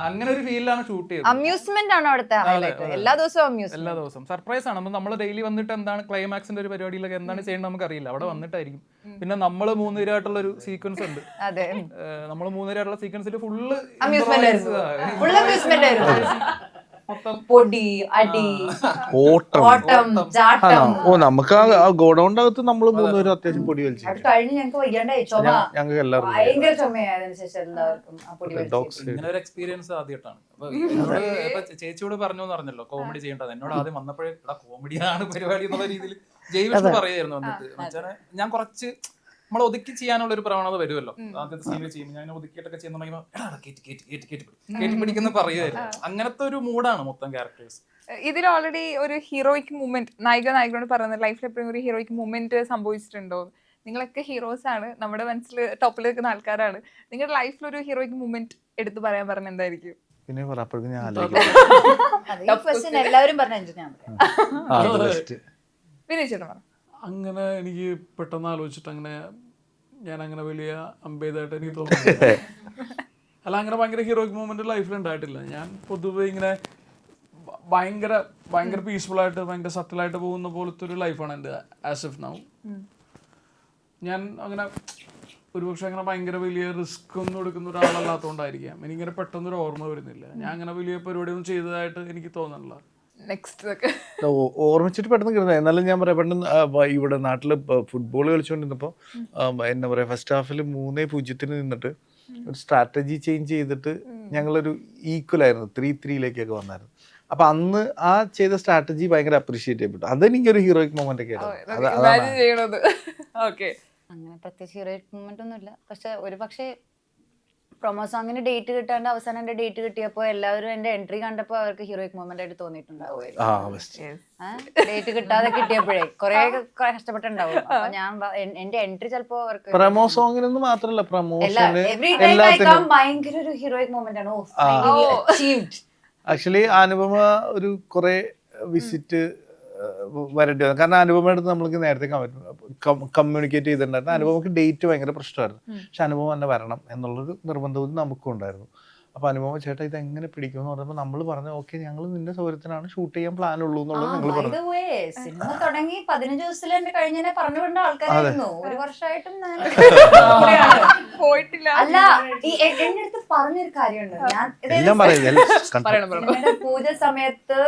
അങ്ങനെ ഒരു ഫീലിലാണ് ഷൂട്ട് ചെയ്തത്. അമ്യൂസ്മെന്റ് ആണ് അവിടുത്തെ ഹൈലൈറ്റ്. എല്ലാ ദിവസവും സർപ്രൈസ് ആണ്. നമ്മൾ ഡെയിലി വന്നിട്ട് എന്താണ് ക്ലൈമാക്സിന്റെ ഒരു പരിപാടിയിലൊക്കെ എന്താണ് ചെയ്യേണ്ടത് നമുക്കറിയില്ല, അവിടെ വന്നിട്ടായിരിക്കും. പിന്നെ നമ്മൾ 3 പേരായിട്ടുള്ള ഒരു സീക്വൻസ് ഉണ്ട്. നമ്മൾ 3 പേരായിട്ടുള്ള സീക്വൻസിൽ ഫുള്ള് പൊടി, അടി, ഓട്ടം, ചാട്ടം. നമുക്ക് ആ ഗോഡൌണിന്റെ അകത്ത് നമ്മൾ 3 പേരും അത്യാവശ്യം പൊടി വലിച്ചു. കഴിഞ്ഞ് ഞങ്ങൾക്ക് വയ്യാണ്ടായി, ഞങ്ങൾക്ക് എല്ലാവർക്കും ഭയങ്കര ചുമയായതിനു ശേഷം എല്ലാവർക്കും ഇങ്ങനെ ഒരു എക്സ്പീരിയൻസ് ആദ്യമായിട്ടാണ്. ചേച്ചിയോട് പറഞ്ഞു എന്ന് പറഞ്ഞല്ലോ കോമഡി ചെയ്യേണ്ടത്. എന്നോട് ആദ്യം വന്നപ്പോഴേ കോമഡിയാണ് പരിപാടി എന്നുള്ള രീതിയിൽ ജയ്വിഷ്ണു പറയായിരുന്നു വന്നിട്ട്. ഞാൻ കുറച്ച് നമ്മൾ ഒതുക്കി ചെയ്യാനുള്ള ഒരു പ്രവണത വരുമല്ലോ ആദ്യത്തെ സീനിൽ ചെയ്യുമ്പോൾ. ഞാൻ ഒതുക്കിയിട്ടൊക്കെ ചെയ്യുന്ന പിടിക്കുന്ന പറയുമായിരുന്നു. അങ്ങനത്തെ ഒരു മൂഡാണ് മൊത്തം ക്യാരക്ടേഴ്സ്. ഇതിൽ ഓൾറെഡി ഒരു ഹീറോയിക് മൂവ്മെന്റ് നായികനോട് പറയുന്നത് ലൈഫിൽ എപ്പോഴും ഒരു ഹീറോയിക് മൂവ്മെന്റ് സംഭവിച്ചിട്ടുണ്ടോ? നിങ്ങളൊക്കെ ഹീറോസ് ആണ്, നമ്മുടെ മനസ്സിൽ ടോപ്പിൽ നിൽക്കുന്ന ആൾക്കാരാണ്. നിങ്ങളുടെ ലൈഫിൽ ഒരു ഹീറോയിക് മൂവ്മെന്റ് എടുത്ത് പറയാൻ പറഞ്ഞ എന്തായിരിക്കും? പിന്നെ ഞാൻ എല്ലാവരും പറഞ്ഞു. അങ്ങനെ എനിക്ക് പെട്ടെന്ന് ആലോചിച്ചിട്ട് ഞാൻ അങ്ങനെ വലിയ അമ്പേതായിട്ട് എനിക്ക് തോന്നുന്നു. അല്ല, അങ്ങനെ ഭയങ്കര ഹീറോയിക് മൂവ്മെന്റ് ലൈഫിൽ ഉണ്ടായിട്ടില്ല. ഞാൻ പൊതുവെ ഇങ്ങനെ ഭയങ്കര പീസ്ഫുൾ ആയിട്ട് ഭയങ്കര സട്ടിലായിട്ട് പോകുന്ന പോലത്തെ ഒരു ലൈഫാണ് എൻ്റെ ആസ് ഓഫ് നൗ. ഞാൻ അങ്ങനെ ഒരുപക്ഷെ അങ്ങനെ ഭയങ്കര വലിയ റിസ്ക് ഒന്നും എടുക്കുന്ന ഒരാളല്ലാത്തതുകൊണ്ടായിരിക്കാം എനിക്കിങ്ങനെ പെട്ടെന്നൊരു ഓർമ്മ വരുന്നില്ല. ഞാൻ അങ്ങനെ വലിയ പരിപാടിയൊന്നും ചെയ്തതായിട്ട് എനിക്ക് തോന്നുന്നില്ല. നെക്സ്റ്റ് ഓർമ്മിച്ചിട്ട് പെട്ടെന്ന് കിട്ടുന്നത്. എന്നാലും ഞാൻ പറയാം, പെട്ടെന്ന് ഇവിടെ നാട്ടിൽ ഫുട്ബോൾ കളിച്ചുകൊണ്ടിരുന്നപ്പോൾ എന്താ പറയുക, ഫസ്റ്റ് ഹാഫിൽ 3-0 നിന്നിട്ട് ഒരു സ്ട്രാറ്റജി ചേഞ്ച് ചെയ്തിട്ട് ഞങ്ങളൊരു ഈക്വൽ ആയിരുന്നു, 3-3 വന്നായിരുന്നു. അപ്പൊ അന്ന് ആ ചെയ്ത സ്ട്രാറ്റജി ഭയങ്കര അപ്രീഷിയേറ്റ് ചെയ്യപ്പെട്ടു. അതെനിക്കൊരു ഹീറോയിക് മൊമെന്റ് ഒക്കെ ആയിരുന്നു. ഇമാജിൻ ചെയ്യണത്. ഓക്കെ, അങ്ങനെ പ്രത്യേകിച്ച് ഹീറോയിക് മൂമെന്റ് ഒന്നും ഇല്ല. പക്ഷെ ഒരു പക്ഷേ പ്രൊമോ സോങ്ങിന് ഡേറ്റ് കിട്ടാണ്ട് അവസാനം എന്റെ ഡേറ്റ് കിട്ടിയപ്പോൾ എല്ലാവരും എന്റെ എൻട്രി കണ്ടപ്പോൾ അവർക്ക് ഹീറോയിക് മൂമെന്റ് ആയിട്ട് തോന്നിയിട്ടുണ്ടാവുമായിരുന്നു. ഡേറ്റ് കിട്ടാതെ കിട്ടിയപ്പോഴേ കുറെ കഷ്ടപ്പെട്ടുണ്ടാവും. അപ്പൊ ഞാൻ എന്റെ എൻട്രി ചിലപ്പോ അവർക്ക് പ്രമോ സോങ്ങിനൊന്നും മാത്രല്ല, പ്രമോഷന് എല്ലാത്തിനും ഭയങ്കര ഒരു ഹീറോയിക് മൂമെന്റ് ആണ്. ആക്ച്വലി അനുപമ ഒരു കുറെ വിസിറ്റ് വരേണ്ടി വന്നു. കാരണം അനുപമയുടെ അടുത്ത് നമ്മൾക്ക് നേരത്തെ കമ്മ്യൂണിക്കേറ്റ് ചെയ്തിട്ടുണ്ടായിരുന്നു. അനുപമക്ക് ഡേറ്റ് ഭയങ്കര പ്രശ്നമായിരുന്നു. പക്ഷെ അനുപമ തന്നെ വരണം എന്നുള്ളൊരു നിർബന്ധവും നമുക്കും ഉണ്ടായിരുന്നു. അപ്പൊ അനുപമ ചേട്ടാ ഇത് എങ്ങനെ പിടിക്കുമെന്ന് പറയുമ്പോൾ നമ്മൾ പറഞ്ഞു ഓക്കെ ഞങ്ങൾ നിന്റെ സൗകര്യത്തിനാണ് ഷൂട്ട് ചെയ്യാൻ പ്ലാൻ ഉള്ളൂ എന്നുള്ളത് ഞങ്ങൾ പറഞ്ഞു. സിനിമ തുടങ്ങി 15 ദിവസത്തിൽ എന്റെ കഴിഞ്ഞതിനെ പറഞ്ഞുകൊണ്ട് ആൾക്കാരായിരുന്നു. ഒരു വർഷമായിട്ടും പോയിട്ടില്ല. അല്ല, എന്റെ അടുത്ത് പറഞ്ഞൊരു കാര്യമുണ്ട്. ഞാൻ എല്ലാം പറയുന്നത് പൂജ സമയത്ത്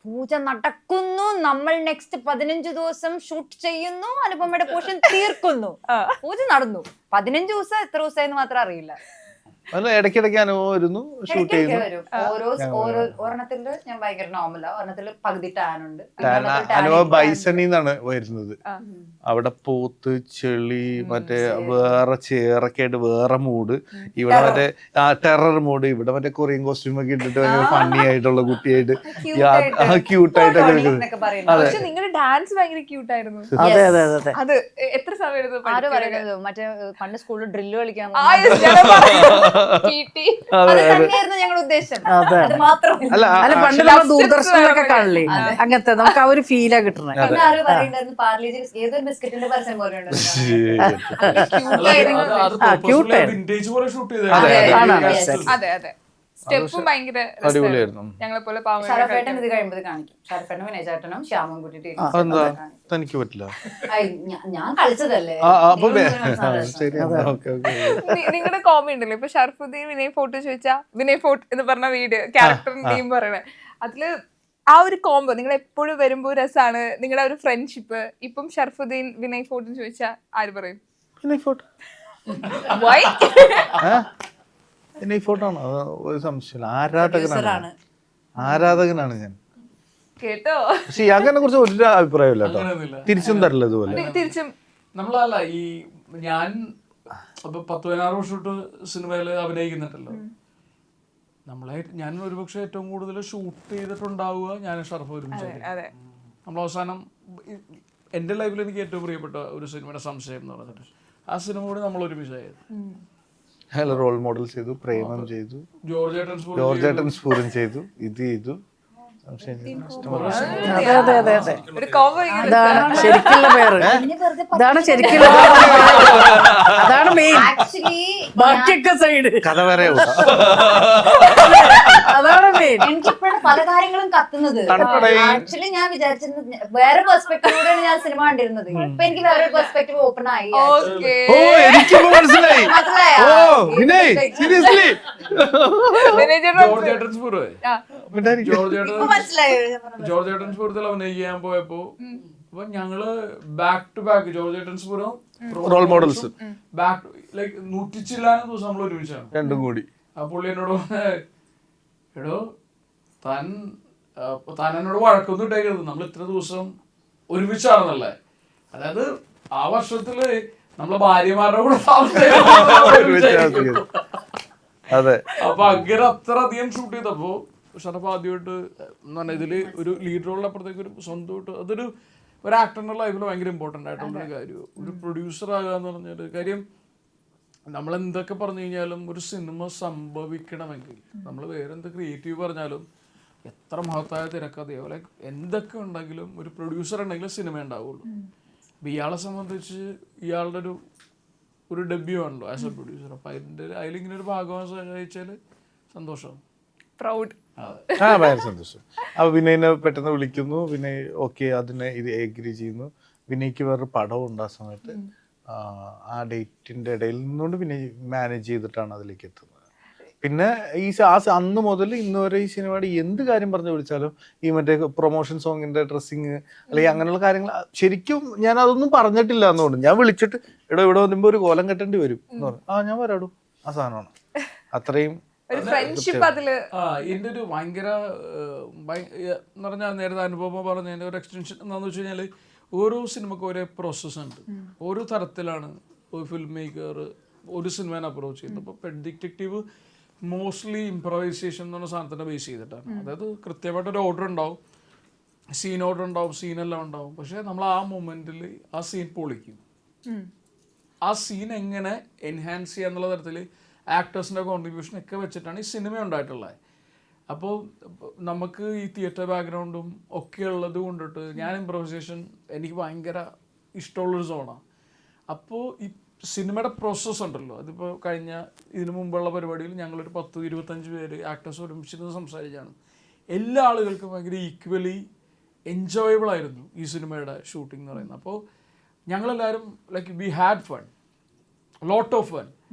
പൂജ നടക്കുന്നു, നമ്മൾ നെക്സ്റ്റ് 15 ദിവസം ഷൂട്ട് ചെയ്യുന്നു, അനുപമയുടെ പോർഷൻ തീർക്കുന്നു. പൂജ നടന്നു 15 ദിവസം, എത്ര ദിവസമായെന്ന് മാത്രം അറിയില്ല. അല്ല, ഇടയ്ക്കിടയ്ക്ക് അനുഭവം വരുന്നു, ഷൂട്ട് ചെയ്യുന്നു. ഒരെണ്ണത്തില് ഞാൻ ഭയങ്കര നോർമലാ, ഒരെണ്ണത്തില് പകുതി ടാനുണ്ട്. അനുഭവം ബൈസണിന്നാണ് വരുന്നത്. അവിടെ പോത്ത്, ചെളി, മറ്റേ വേറെ ചേറൊക്കെ ആയിട്ട് വേറെ മൂഡ്. ഇവിടെ മറ്റേ ടെറർ മൂഡ്. ഇവിടെ മറ്റേ കൊറിയൻ കോസ്റ്റ്യൂം ഒക്കെ ഇട്ടിട്ട് ഭയങ്കര ഫണ്ണി ആയിട്ടുള്ള കുട്ടിയായിട്ട് ക്യൂട്ടായിട്ടൊക്കെ നിൽക്കുന്നത്. പക്ഷെ നിങ്ങളുടെ ഡാൻസ് ഭയങ്കര ക്യൂട്ടായിരുന്നു. അതെ അതെ അതെ. അത് എത്ര സമയം എടുത്തു? ആരോ പറയുന്നത് മറ്റേ പണ്ട് സ്കൂളിൽ ഡ്രില്ല് കളിക്കാൻ തന്നെയായിരുന്നു ഞങ്ങളുടെ ഉദ്ദേശം. അത് മാത്രം. അല്ല, അല്ല പണ്ട് നമ്മൾ ദൂരദർശനിലൊക്കെ കാണില്ലേ, അങ്ങനത്തെ നമുക്ക് ആ ഒരു ഫീലാ കിട്ടണേ. പിന്നെ ആരോ പറയുണ്ടായിരുന്നു പാർലേജി ഏതൊരു ബിസ്ക്കറ്റിന്റെ പരസ്യം പോലെ വിന്റേജ് പോലെ ഷൂട്ട് അതെ അതെ. സ്റ്റെപ്പും ഭയങ്കര അടിപൊളിയായിരുന്നു. ഞങ്ങളെ പോലെ ഷാരഫേട്ടൻ ഇത് കഴിയുമ്പോൾ കാണിക്കും. ഷാരഫേട്ടനും വിനയചേട്ടനും ശ്യാമും കൂട്ടിട്ട് എന്താ തനിക്ക് പറ്റില്ല? ഞാൻ കളിച്ചതല്ലേ. നിങ്ങളുടെ കോമഡി ഉണ്ടല്ലോ, ഇപ്പൊ ഷർഫുദ്ദീൻ വിനയ് ഫോർട്ട് ചോദിച്ചാ വിനയ് ഫോർട്ട് എന്ന് പറഞ്ഞ വീഡിയോ ക്യാരക്ടറിന്റെയും പറയണേ, അതില് ആ ഒരു കോംബോ നിങ്ങൾ എപ്പോഴും വരുമ്പോ രസമാണ്. നിങ്ങളുടെ ഒരു ഫ്രണ്ട്ഷിപ്പ് ഇപ്പം ഷർഫുദ്ദീൻ വിനയ് ഫോർട്ട് ചോദിച്ചാ ആര് പറയും? Why? പിന്നെ ഈ ഫോട്ടോ ആണ്, ഒരു സംശയമില്ല. ആരാധകനാണ് ഞാൻ കേട്ടോ. പക്ഷെ അങ്ങനെ കുറിച്ച് ഒരു അഭിപ്രായമില്ല കേട്ടോ. തിരിച്ചും തരില്ല ഇതുപോലെ. തിരിച്ചും നമ്മളല്ല ഈ ഞാൻ 10-16 വർഷമായിട്ട് സിനിമയിൽ അഭിനയിക്കുന്നുണ്ടല്ലോ. ഞാൻ ഒരുപക്ഷെ ഏറ്റവും കൂടുതൽ ഷൂട്ട് ചെയ്തിട്ടുണ്ടാവുക ഞാൻ ഷർഫ് ഒരുമിച്ചാണ്. നമ്മൾ അവസാനം എൻ്റെ ലൈഫിൽ എനിക്ക് ഏറ്റവും പ്രിയപ്പെട്ട ഒരു സിനിമയുടെ സംശയം എന്ന് പറഞ്ഞിട്ട് ആ സിനിമ കൂടി നമ്മൾ ഒരുമിച്ചായത്. അയാൾ റോൾ മോഡൽ ചെയ്തു, പ്രേമം ചെയ്തു, ജോർജ് ഏട്ടൻ സ്പൂരൻ ചെയ്തു, ഇത് ചെയ്തു. അതെ അതെ അതെ അതെ. ഒരു കോംബോ അതാണ് ശരിക്കുള്ള പേര്. ഇതാണ് ശരിക്കുള്ള, അതാണ് മെയിൻ. ബാക്കിയൊക്കെ സൈഡ് കഥ വരെ അതാണ് മെയിൻ. എനിക്കിപ്പോഴും പല കാര്യങ്ങളും കത്തുന്നത്. ആക്ച്വലി ഞാൻ വിചാരിച്ചിരുന്നത് വേറെ പെർസ്പെക്ടീവിലൂടെയാണ് ഞാൻ സിനിമ കണ്ടിരുന്നത്. ഇപ്പൊ എനിക്ക് വേറെ പെർസ്പെക്ടീവ് ഓപ്പൺ ആയി. മനസ്സിലായി. സീരിയസ്ലി ജോർജ് ഏട്ടൻസ്പൂരത്തിൽ അഭിനയിക്കാൻ പോയപ്പോ അപ്പൊ ഞങ്ങള് ബാക്ക് ടു ബാക്ക് ജോർജ് ഏട്ടൻസ്പൂരം റോൾ മോഡൽസ് ബാക്ക് ലൈക്ക് 100 ദിവസം നമ്മൾ ഒരുമിച്ചാണ് രണ്ടും കൂടി. ആ പുള്ളി എന്നോട് എടോ താൻ എന്നോട് വഴക്കൊന്നും ഇട്ടേക്കരുത്, നമ്മൾ ഇത്ര ദിവസം ഒരുമിച്ചാണെന്നല്ലേ. അതായത് ആ വർഷത്തില് നമ്മളെ ഭാര്യമാരുടെ കൂടെ അതെ. അപ്പൊ അങ്ങനെ അത്ര അധികം ഷൂട്ട് ചെയ്തപ്പോ ഷറഫ് ആദ്യമായിട്ട് എന്ന് പറഞ്ഞാൽ ഇതില് ഒരു ലീഡ് റോളിൽ അപ്പുറത്തേക്ക് ഒരു സ്വന്തമായിട്ട് അതൊരു ആക്ടറിന്റെ ലൈഫിൽ ഭയങ്കര ഇമ്പോർട്ടൻ്റ് ആയിട്ടുള്ളൊരു കാര്യം. ഒരു പ്രൊഡ്യൂസർ ആകുക എന്ന് പറഞ്ഞൊരു കാര്യം നമ്മൾ എന്തൊക്കെ പറഞ്ഞു കഴിഞ്ഞാലും ഒരു സിനിമ സംഭവിക്കണമെങ്കിൽ നമ്മൾ വേറെ എന്ത് ക്രിയേറ്റീവ് പറഞ്ഞാലും എത്ര മഹത്തായ തിരക്കഥയോ ലൈക്ക് എന്തൊക്കെ ഉണ്ടെങ്കിലും ഒരു പ്രൊഡ്യൂസർ ഉണ്ടെങ്കിൽ സിനിമ ഉണ്ടാവുള്ളൂ. അപ്പം ഇയാളെ സംബന്ധിച്ച് ഇയാളുടെ ഒരു ഡെബ്യൂ ആണല്ലോ ആസ് എ പ്രൊഡ്യൂസർ. അപ്പം അതിലിങ്ങനെ ഒരു ഭാഗമാകാൻ കഴിച്ചാൽ സന്തോഷം, പ്രൗഡ്. ഭയങ്കര സന്തോഷം. അപ്പൊ വിനയനെ പെട്ടെന്ന് വിളിക്കുന്നു, വിനയ് ഓക്കെ അതിനെ ഇത് എഗ്രി ചെയ്യുന്നു. വിനയ്ക്ക് വേറൊരു പടവും ഉണ്ട് ആ സമയത്ത്. ആ ഡേറ്റിൻ്റെ ഇടയിൽ നിന്നുകൊണ്ട് പിന്നെ മാനേജ് ചെയ്തിട്ടാണ് അതിലേക്ക് എത്തുന്നത്. പിന്നെ അന്ന് മുതൽ ഇന്ന് വരെ ഈ സിനിമയുടെ എന്ത് കാര്യം പറഞ്ഞ് വിളിച്ചാലും ഈ മറ്റേ പ്രൊമോഷൻ സോങ്ങിന്റെ ഡ്രസ്സിങ് അല്ലെങ്കിൽ അങ്ങനെയുള്ള കാര്യങ്ങൾ ശരിക്കും ഞാൻ അതൊന്നും പറഞ്ഞിട്ടില്ല എന്നുകൊണ്ട് ഞാൻ വിളിച്ചിട്ട് ഇവിടെ വരുമ്പോൾ ഒരു കോലം കെട്ടേണ്ടി വരും എന്ന് പറഞ്ഞു. ഞാൻ വരാടൂ, ആ സാധനമാണ്. അത്രയും ഒരു ഫ്രണ്ട്ഷിപ്പ് അതില് ഇതിന്റെ ഒരു ഭയങ്കര എന്ന് പറഞ്ഞാൽ നേരത്തെ അനുഭവം പറഞ്ഞതിന്റെ ഒരു എക്സ്റ്റൻഷൻ എന്താണെന്ന് വെച്ച് കഴിഞ്ഞാൽ ഓരോ സിനിമക്കും ഓരോ പ്രോസസ്സ് ഉണ്ട്. ഓരോ തരത്തിലാണ് ഒരു ഫിലിം മേക്കർ ഒരു സിനിമേനെ അപ്രോച്ച് ചെയ്യുന്നത്. അപ്പോൾ പെറ്റ് ഡിറ്റക്റ്റീവ് മോസ്റ്റ്ലി ഇംപ്രവൈസേഷൻ എന്ന് പറഞ്ഞ സാധനത്തിനെ ബേസ് ചെയ്തിട്ടാണ്. അതായത് കൃത്യമായിട്ടൊരു ഓർഡർ ഉണ്ടാവും, സീൻ ഓർഡർ ഉണ്ടാവും, സീനെല്ലാം ഉണ്ടാവും. പക്ഷേ നമ്മൾ ആ മൊമെന്റിൽ ആ സീൻ പൊളിക്കും. ആ സീൻ എങ്ങനെ എൻഹാൻസ് ചെയ്യുക എന്നുള്ള തരത്തിൽ ആക്ടേഴ്സിൻ്റെ കോൺട്രിബ്യൂഷൻ ഒക്കെ വെച്ചിട്ടാണ് ഈ സിനിമ ഉണ്ടായിട്ടുള്ളത്. അപ്പോൾ നമുക്ക് ഈ തിയേറ്റർ ബാക്ക്ഗ്രൗണ്ടും ഒക്കെ ഉള്ളത് കൊണ്ടിട്ട് ഞാൻ ഇംപ്രവൈസേഷൻ എനിക്ക് ഭയങ്കര ഇഷ്ടമുള്ളൊരു സോണാണ്. അപ്പോൾ ഈ സിനിമയുടെ പ്രോസസ്സ് ഉണ്ടല്ലോ, അതിപ്പോൾ കഴിഞ്ഞ ഇതിനു മുമ്പുള്ള പരിപാടിയിൽ ഞങ്ങളൊരു 10-25 പേര് ആക്ടേഴ്സ് ഒരുമിച്ചിരുന്ന് സംസാരിച്ചാണ്. എല്ലാ ആളുകൾക്കും ഭയങ്കര ഈക്വലി എൻജോയബിൾ ആയിരുന്നു ഈ സിനിമയുടെ ഷൂട്ടിംഗ് എന്ന് പറയുന്നത്. അപ്പോൾ ഞങ്ങളെല്ലാവരും like we had fun, lot of fun.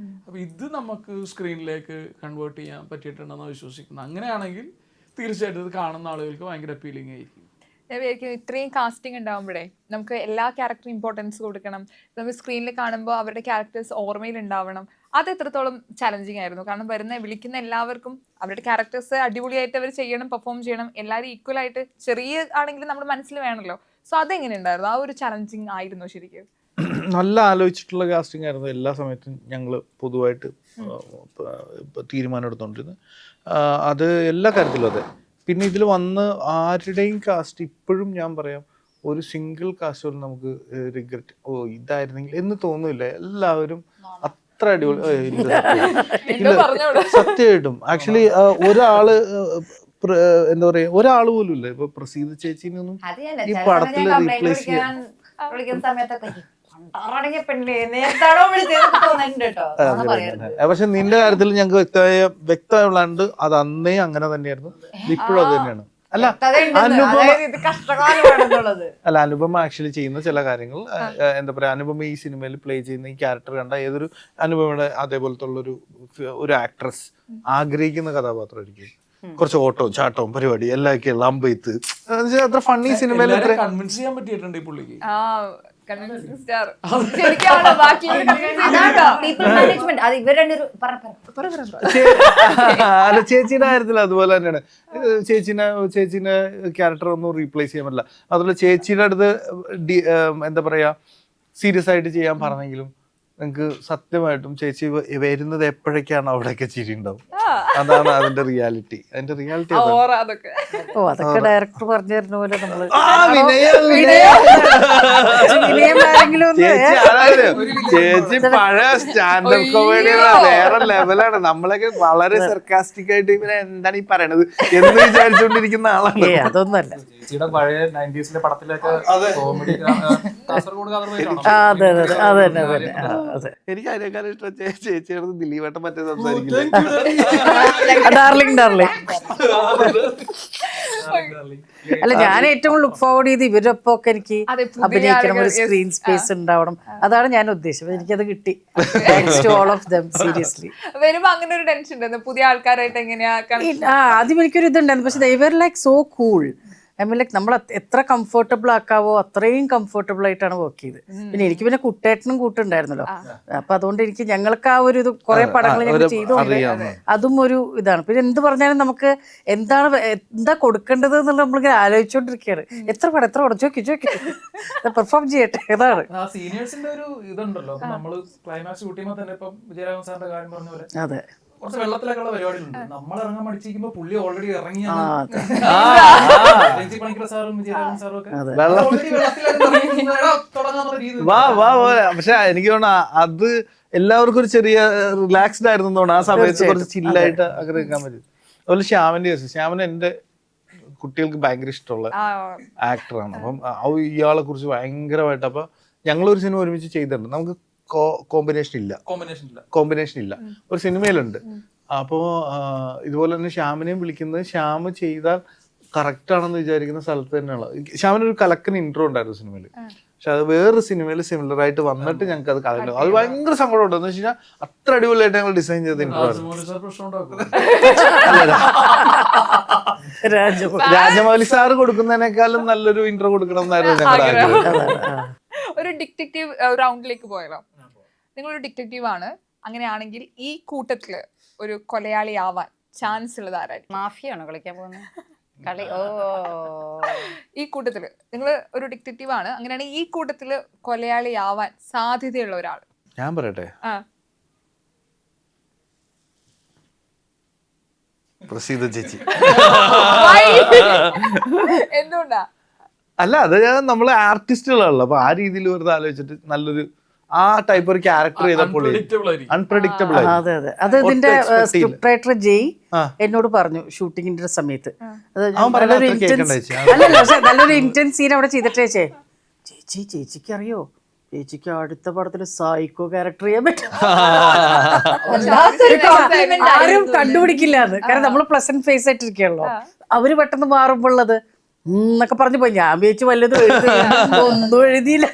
അപ്പോൾ ഇത് നമുക്ക് സ്ക്രീനിലേക്ക് കൺവേർട്ട് ചെയ്യാൻ പറ്റിയിട്ടുണ്ടെന്ന് വിശ്വസിക്കുന്നു. അങ്ങനെയാണെങ്കിൽ തീർച്ചയായിട്ടും ഇത് കാണുന്ന ആളുകൾക്ക് ഭയങ്കര അപ്പീലിംഗ് ആയിരിക്കും. ഞാൻ വിചാരിക്കും ഇത്രയും കാസ്റ്റിംഗ് ഉണ്ടാകുമ്പോഴേ നമുക്ക് എല്ലാ ക്യാരക്ടറും ഇമ്പോർട്ടൻസ് കൊടുക്കണം. നമ്മൾ സ്ക്രീനിൽ കാണുമ്പോൾ അവരുടെ ക്യാരക്ടേഴ്സ് ഓർമ്മയിൽ ഉണ്ടാവണം. അത് എത്രത്തോളം ചലഞ്ചിങ് ആയിരുന്നു? കാരണം വിളിക്കുന്ന എല്ലാവർക്കും അവരുടെ ക്യാരക്ടേഴ്സ് അടിപൊളിയായിട്ട് അവർ ചെയ്യണം, പെർഫോം ചെയ്യണം. എല്ലാവരും ഈക്വൽ ആയിട്ട് ചെറിയ ആണെങ്കിലും നമ്മുടെ മനസ്സിൽ വേണമല്ലോ. സോ അതെങ്ങനെ ഉണ്ടായിരുന്നു? ആ ഒരു ചലഞ്ചിങ് ആയിരുന്നു ശരിക്കും? നല്ല ആലോചിച്ചിട്ടുള്ള കാസ്റ്റിംഗ് ആയിരുന്നു. എല്ലാ സമയത്തും ഞങ്ങൾ പൊതുവായിട്ട് തീരുമാനം എടുത്തുകൊണ്ടിരുന്നത്. അത് എല്ലാ കാര്യത്തിലും അതെ. പിന്നെ ഇതിൽ വന്ന് ആരുടെയും കാസ്റ്റ് ഇപ്പോഴും ഞാൻ പറയാം ഒരു സിംഗിൾ കാസ്റ്റ് പോലും നമുക്ക് റിഗ്രറ്റ് ഇതായിരുന്നെങ്കിൽ എന്ന് തോന്നില്ല. എല്ലാവരും അത്ര അടിപൊളി. സത്യമായിട്ടും ആക്ച്വലി ഒരാള് എന്താ പറയാ ഒരാൾ പോലും ഇല്ല. ഇപ്പൊ പ്രസീദ് ചേച്ചിനൊന്നും ഈ പടത്തിൽ റീപ്ലേസ് ചെയ്യാൻ പക്ഷെ നിന്റെ കാര്യത്തിൽ ഞങ്ങൾക്ക് വ്യക്തമായുള്ളതുകൊണ്ട് അത് അന്നേ അങ്ങനെ തന്നെയായിരുന്നു, ഇപ്പോഴും അത് തന്നെയാണ്. അനുപമ ആക്ച്വലി ചെയ്യുന്ന ചില കാര്യങ്ങൾ എന്താ പറയാ, അനുപമ ഈ സിനിമയിൽ പ്ലേ ചെയ്യുന്ന ഈ ക്യാരക്ടർ കണ്ട ഏതൊരു അനുപമയുടെ അതേപോലത്തെ ഉള്ളൊരു ഒരു ആക്ട്രസ് ആഗ്രഹിക്കുന്ന കഥാപാത്രമായിരിക്കും. കുറച്ച് ഓട്ടവും ചാട്ടവും പരിപാടി എല്ലാമൊക്കെയുള്ള അമ്പെയ്ത്ത് അത്ര ഫണ്ണി സിനിമയിൽ കൺവിൻസ് ചെയ്യാൻ പറ്റിയിട്ടുണ്ട് ഈ പുള്ളിക്ക്. അല്ല ചേച്ചിയുടെ കാര്യത്തിൽ അതുപോലെ തന്നെയാണ്. ചേച്ചിനെ ക്യാരക്ടർ ഒന്നും റീപ്ലേസ് ചെയ്യാൻ പറ്റില്ല. അതുപോലെ ചേച്ചിയുടെ അടുത്ത് എന്താ പറയാ സീരിയസ് ആയിട്ട് ചെയ്യാൻ പറഞ്ഞെങ്കിലും നിങ്ങൾക്ക് സത്യമായിട്ടും ചേച്ചി വരുന്നത് എപ്പോഴൊക്കെയാണ് അവിടെയൊക്കെ ചിരി ഉണ്ടാവും. അതാണ് അതിന്റെ റിയാലിറ്റി. അതിന്റെ റിയാലിറ്റി അതൊക്കെ ഡയറക്ടർ പറഞ്ഞു തരുന്ന പോലെ നമ്മള് ചേച്ചി പഴയ സ്റ്റാൻഡപ്പ് കോമഡി വേറെ ലെവലാണ്. നമ്മളൊക്കെ വളരെ സർക്കാസ്റ്റിക് ആയിട്ട് ഇവരെ എന്താണ് ഈ പറയണത് എന്ന് വിചാരിച്ചുകൊണ്ടിരിക്കുന്ന ആളാണ്. അതൊന്നല്ല ചേച്ചിയുടെ പഴയ 90s പടത്തിലൊക്കെ കോമഡി കാസർഗോഡ് എനിക്ക് അതിനേക്കാളും ഇഷ്ടം ചേച്ചിയുടെ ദിലീപേട്ടൻ മറ്റേ സംസാരിക്കില്ല. അല്ല ഞാൻ ഏറ്റവും ലുക്ക് ഫോർവേഡ് ചെയ്ത് ഇവരൊപ്പം ഒക്കെ എനിക്ക് അഭിനയിക്കണം, ഒരു സ്ക്രീൻ സ്പേസ് ഉണ്ടാവണം. അതാണ് ഞാൻ ഉദ്ദേശിച്ചത്. എനിക്കത് കിട്ടി. Thanks to all of them. Seriously വരുമ്പോ അങ്ങനെ ഒരു ടെൻഷൻ ഉണ്ടായിരുന്നു പുതിയ ആൾക്കാരായിട്ട് എങ്ങനെയാ? ആദ്യം എനിക്കൊരു ഇതുണ്ടായിരുന്നു. പക്ഷെ they were like so cool. I mean like നമ്മൾ എത്ര കംഫർട്ടബിൾ ആക്കാവോ അത്രയും കംഫർട്ടബിൾ ആയിട്ടാണ് വർക്ക് ചെയ്തത്. പിന്നെ എനിക്ക് പിന്നെ കുട്ടേട്ടനും കൂട്ടുണ്ടായിരുന്നല്ലോ. അപ്പൊ അതുകൊണ്ട് എനിക്ക് ഞങ്ങൾക്ക് ആ ഒരു ഇത് കുറെ പടങ്ങൾ ഞങ്ങൾ ചെയ്തുകൊണ്ട് അതും ഒരു ഇതാണ്. പിന്നെ എന്ത് പറഞ്ഞാലും നമുക്ക് എന്താ കൊടുക്കേണ്ടത് എന്നുള്ളത് നമ്മളിങ്ങനെ ആലോചിച്ചോണ്ടിരിക്കുകയാണ്. എത്ര പടം ചോക്കി പെർഫോം ചെയ്യട്ടെ. അതാണ് സീനിയേഴ്സിന്റെ ഒരു ഇതുണ്ടല്ലോ. നമ്മള് ക്ലൈമാക്സ് ഷൂട്ട് ചെയ്യുമ്പോൾ തന്നെ ഇപ്പം വിജയരാഘവൻ സാറിന്റെ കാര്യം പറഞ്ഞ പോലെ അതെ കുറച്ച് വെള്ളത്തിലൊക്കെയുള്ള പരിപാടികളുണ്ട്. നമ്മൾ ഇറങ്ങാൻ മടിച്ചിരിക്കുമ്പോ പുള്ളി ഓൾറെഡി ഇറങ്ങി. സാറും വിജയരാഘവൻ സാറും ഒക്കെ പക്ഷെ എനിക്ക് തോന്നുന്നു അത് എല്ലാവർക്കും ഒരു ചെറിയ റിലാക്സ്ഡ് ആയിരുന്നു തോന്നുന്നു. ആ സമയത്ത് കുറച്ച് ചില്ലായിട്ട് അങ്ങനെ നിൽക്കാൻ പറ്റും. അതുപോലെ ശ്യാമൻ എന്റെ കുട്ടികൾക്ക് ഭയങ്കര ഇഷ്ടമുള്ള ആക്ടറാണ്. അപ്പം ഇയാളെ കുറിച്ച് ഭയങ്കരമായിട്ട് അപ്പൊ ഞങ്ങളൊരു സിനിമ ഒരുമിച്ച് ചെയ്തിട്ടുണ്ട്. നമുക്ക് കോമ്പിനേഷൻ ഇല്ല ഒരു സിനിമയിലുണ്ട്. അപ്പോൾ ഇതുപോലെ തന്നെ ശ്യാമിനെയും വിളിക്കുന്നത് ശ്യാമ് ചെയ്താൽ കറക്റ്റ് ആണെന്ന് വിചാരിക്കുന്ന സ്ഥലത്ത് തന്നെയുള്ള ശ്യാമിനൊരു കലക്കൻ ഇൻട്രോ ഉണ്ടായിരുന്നു സിനിമയിൽ. പക്ഷെ അത് വേറൊരു സിനിമയിൽ സിമിലർ ആയിട്ട് വന്നിട്ട് ഞങ്ങൾക്ക് അത് കളയണ്ടോ, അത് ഭയങ്കര സങ്കടം ഉണ്ട്. എന്ന് വെച്ച് കഴിഞ്ഞാൽ അത്ര അടിപൊളിയായിട്ട് ഞങ്ങൾ ഡിസൈൻ ചെയ്ത ഇൻട്രോ ആയിരുന്നു. രാജമൗലി സാറ് കൊടുക്കുന്നതിനേക്കാളും നല്ലൊരു ഇൻട്രോ കൊടുക്കണം എന്നായിരുന്നു ഞങ്ങളുടെ ആഗ്രഹം. ഒരു ഡിറ്റക്റ്റീവ് റൗണ്ടിലേക്ക് പോയാലോ? നിങ്ങളൊരു ഡിറ്റക്റ്റീവ് ആണ്, അങ്ങനെയാണെങ്കിൽ ഈ കൂട്ടത്തില് ഒരു കൊലയാളി ആവാൻ ചാൻസ് ഉള്ളത് ആരായിരിക്കും? മാഫിയാണോ കളിക്കാൻ പോകുന്നത്? കളി ഓ ഈ കൂട്ടത്തില് നിങ്ങൾ ഒരു ഡിറ്റക്റ്റീവ് ആണ്, അങ്ങനെയാണെങ്കിൽ ഈ കൂട്ടത്തില് കൊലയാളി ആവാൻ സാധ്യതയുള്ള ഒരാൾ. ഞാൻ പറയട്ടെ, ആ പ്രസീത ചേച്ചി. എന്തുകൊണ്ടാ? അല്ല, അത് നമ്മള് ആർട്ടിസ്റ്റുകളാണല്ലോ, അപ്പൊ ആ രീതിയിൽ വെറുതെ ആലോചിച്ചിട്ട് നല്ലൊരു ആ ടൈപ്പ് ഒരു ക്യാരക്ടർ ചെയ്തപ്പോൾ അൺപ്രഡിക്റ്റബിൾ ആയി. അതെ അതെ, അത് ഇതിന്റെ സ്ക്രിപ്റ്റ് റൈറ്റർ ജയ് എന്നോട് പറഞ്ഞു ഷൂട്ടിങ്ങിന്റെ സമയത്ത്. അല്ലല്ല, പക്ഷെ നല്ലൊരു ഇന്റൻസ് സീൻ അവിടെ ചെയ്തിട്ടേ ചേച്ചിക്ക് അറിയോ, ചേച്ചിക്ക് അടുത്ത പടത്തില് സൈക്കോ ക്യാരക്ടർ ചെയ്യാൻ പറ്റും. ആരും കണ്ടുപിടിക്കില്ല അത്, കാരണം നമ്മള് പ്ലസന്റ് ഫേസ് ആയിട്ടിരിക്കുകയാണല്ലോ. അവര് പെട്ടെന്ന് മാറുമ്പോഴത് എന്നൊക്കെ പറഞ്ഞു പോയി. ഞാൻ വിചാരിച്ചു വല്ലതും ഒന്നും എഴുതിയില്ല.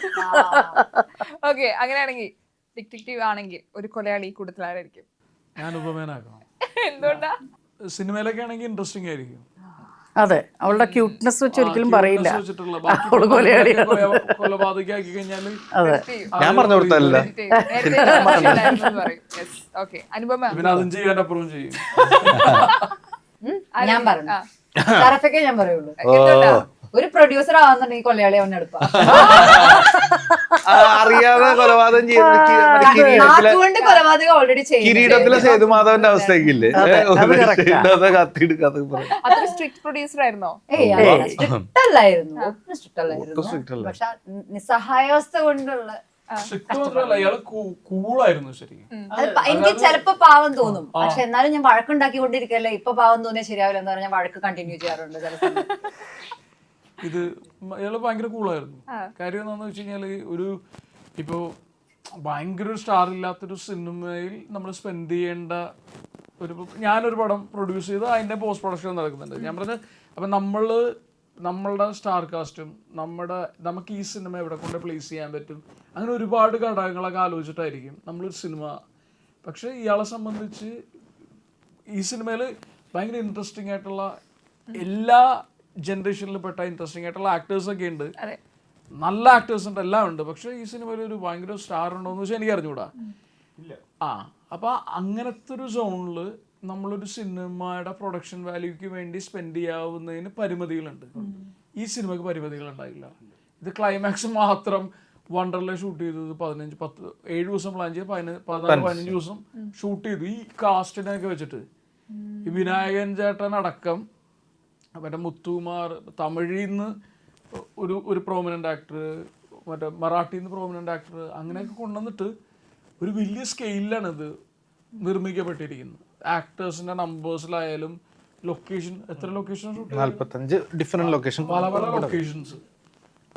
ഓക്കെ, അങ്ങനെയാണെങ്കിൽ ഡിറ്റക്റ്റീവ് ആണെങ്കിൽ ഒരു കൊലയാളി ഈ കൂട്ടത്തിൽ ആരായിരിക്കും? ഞാൻ ഉപമേനാക്കണം. എന്തുകൊണ്ടാ? സിനിമയിലൊക്കെ ആണെങ്കിൽ ഇൻട്രസ്റ്റിംഗ് ആയിരിക്കും. അതെ, അവളുടെ ക്യൂട്ട്നെസ് വെച്ച് ഒരിക്കലും പറയില്ല വെച്ചിട്ടുള്ള അവള് കൊലയാളി. കൊലപാതകയാക്കി കഴിഞ്ഞാല് അതെ, ഞാൻ പറഞ്ഞു കൊടുത്തല്ല. ഓക്കെ, അനുപമ പിന്നെ അതും ചെയ്യാൻ അപ്പുറവും ചെയ്യും. ഞാൻ പറഞ്ഞു ഷറഫൊക്കെ ഞാൻ പറയുള്ളൂ. എന്തുകൊണ്ടാ? ഒരു പ്രൊഡ്യൂസർ ആവുന്നുണ്ടെങ്കിൽ കൊലയാളി അവൻ എടുപ്പാ. അറിയാതെ കൊലപാതകം ചെയ്യുന്ന കൊണ്ട് കൊലപാതകം ഓൾറെഡി ചെയ്യും. കിരീടത്തിലെ സേതുമാധവന്റെ അവസ്ഥയ്ക്കില്ലേ, കത്തിയിട്ട് അത്ര സ്ട്രിക്റ്റ് പ്രൊഡ്യൂസർ ആയിരുന്നോ? സ്ട്രിക്റ്റ് അല്ലായിരുന്നു, ഒട്ടും സ്ട്രിക്റ്റ് അല്ലായിരുന്നു. പക്ഷെ നിസ്സഹായാവസ്ഥ കൊണ്ടുള്ള സ്ട്രിക്റ്റ് മാത്രമല്ല, ഇയാള് കൂളായിരുന്നു ശരിക്കും. എനിക്ക് ചിലപ്പോ പാവം തോന്നും, പക്ഷെ എന്നാലും ഞാൻ വഴക്കുണ്ടാക്കിക്കൊണ്ടിരിക്കല്ലേ. ഇപ്പൊ പാവം തോന്നിയാൽ ശരിയാവില്ല എന്ന് പറഞ്ഞാൽ വഴക്ക് കണ്ടിന്യൂ ചെയ്യാറുണ്ട് ചില സമയത്ത്. ഇത് ഇയാള് ഭയങ്കര കൂളായിരുന്നു. കാര്യം എന്താണെന്ന് വെച്ച് കഴിഞ്ഞാല് ഇപ്പോ ഭയങ്കര ഒരു സ്റ്റാർ ഇല്ലാത്തൊരു സിനിമയിൽ നമ്മൾ സ്പെൻഡ് ചെയ്യേണ്ട ഞാനൊരു പടം പ്രൊഡ്യൂസ് ചെയ്ത് അതിന്റെ പോസ്റ്റ് പ്രൊഡക്ഷൻ നടക്കുന്നുണ്ട്. ഞാൻ പറഞ്ഞ അപ്പൊ നമ്മളുടെ സ്റ്റാർ കാസ്റ്റും നമുക്ക് ഈ സിനിമ എവിടെ കൊണ്ട് പ്ലേസ് ചെയ്യാൻ പറ്റും, അങ്ങനെ ഒരുപാട് ഘടകങ്ങളൊക്കെ ആലോചിച്ചിട്ടായിരിക്കും നമ്മളൊരു സിനിമ. പക്ഷെ ഇയാളെ സംബന്ധിച്ച് ഈ സിനിമയിൽ ഭയങ്കര ഇൻട്രസ്റ്റിംഗ് ആയിട്ടുള്ള എല്ലാ ജനറേഷനിൽ പെട്ട ഇൻട്രസ്റ്റിംഗ് ആയിട്ടുള്ള ആക്ടേഴ്സൊക്കെ ഉണ്ട്, നല്ല ആക്ടേഴ്സ് ഉണ്ട്, എല്ലാം ഉണ്ട്. പക്ഷെ ഈ സിനിമയിൽ ഒരു ഭയങ്കര സ്റ്റാർ ഉണ്ടോയെന്ന് വെച്ചാൽ എനിക്ക് അറിഞ്ഞൂടാ. അപ്പോൾ അങ്ങനത്തെ ഒരു സോണിൽ നമ്മളൊരു സിനിമയുടെ പ്രൊഡക്ഷൻ വാല്യൂക്ക് വേണ്ടി സ്പെൻഡ് ചെയ്യാവുന്നതിന് പരിമിതികളുണ്ട്. ഈ സിനിമയ്ക്ക് പരിമിതികൾ ഉണ്ടായില്ല. ഇത് ക്ലൈമാക്സ് മാത്രം വണ്ടർല ഷൂട്ട് ചെയ്തത് 7 ദിവസം പ്ലാൻ ചെയ്ത് 15 ദിവസം ഷൂട്ട് ചെയ്തു ഈ കാസ്റ്റിനെയൊക്കെ വെച്ചിട്ട്. ഈ വിനായകൻ ചേട്ടൻ അടക്കം മറ്റേ മുത്തുകുമാർ, തമിഴിൽ നിന്ന് ഒരു പ്രോമിനൻ്റ് ആക്ടർ, മറ്റേ മറാഠിയിൽ നിന്ന് പ്രോമിനൻ്റ് ആക്ടർ, അങ്ങനെയൊക്കെ കൊണ്ടുവന്നിട്ട് ഒരു വലിയ സ്കെയിലാണ് ഇത് നിർമ്മിക്കപ്പെട്ടിരിക്കുന്നത്. ആക്ടേഴ്സിന്റെ നമ്പേഴ്സിലായാലും ലൊക്കേഷൻ, എത്ര ലൊക്കേഷൻ ഷൂട്ട് 45 ഡിഫറെന്റ് ലൊക്കേഷൻ, പല ലൊക്കേഷൻസ്.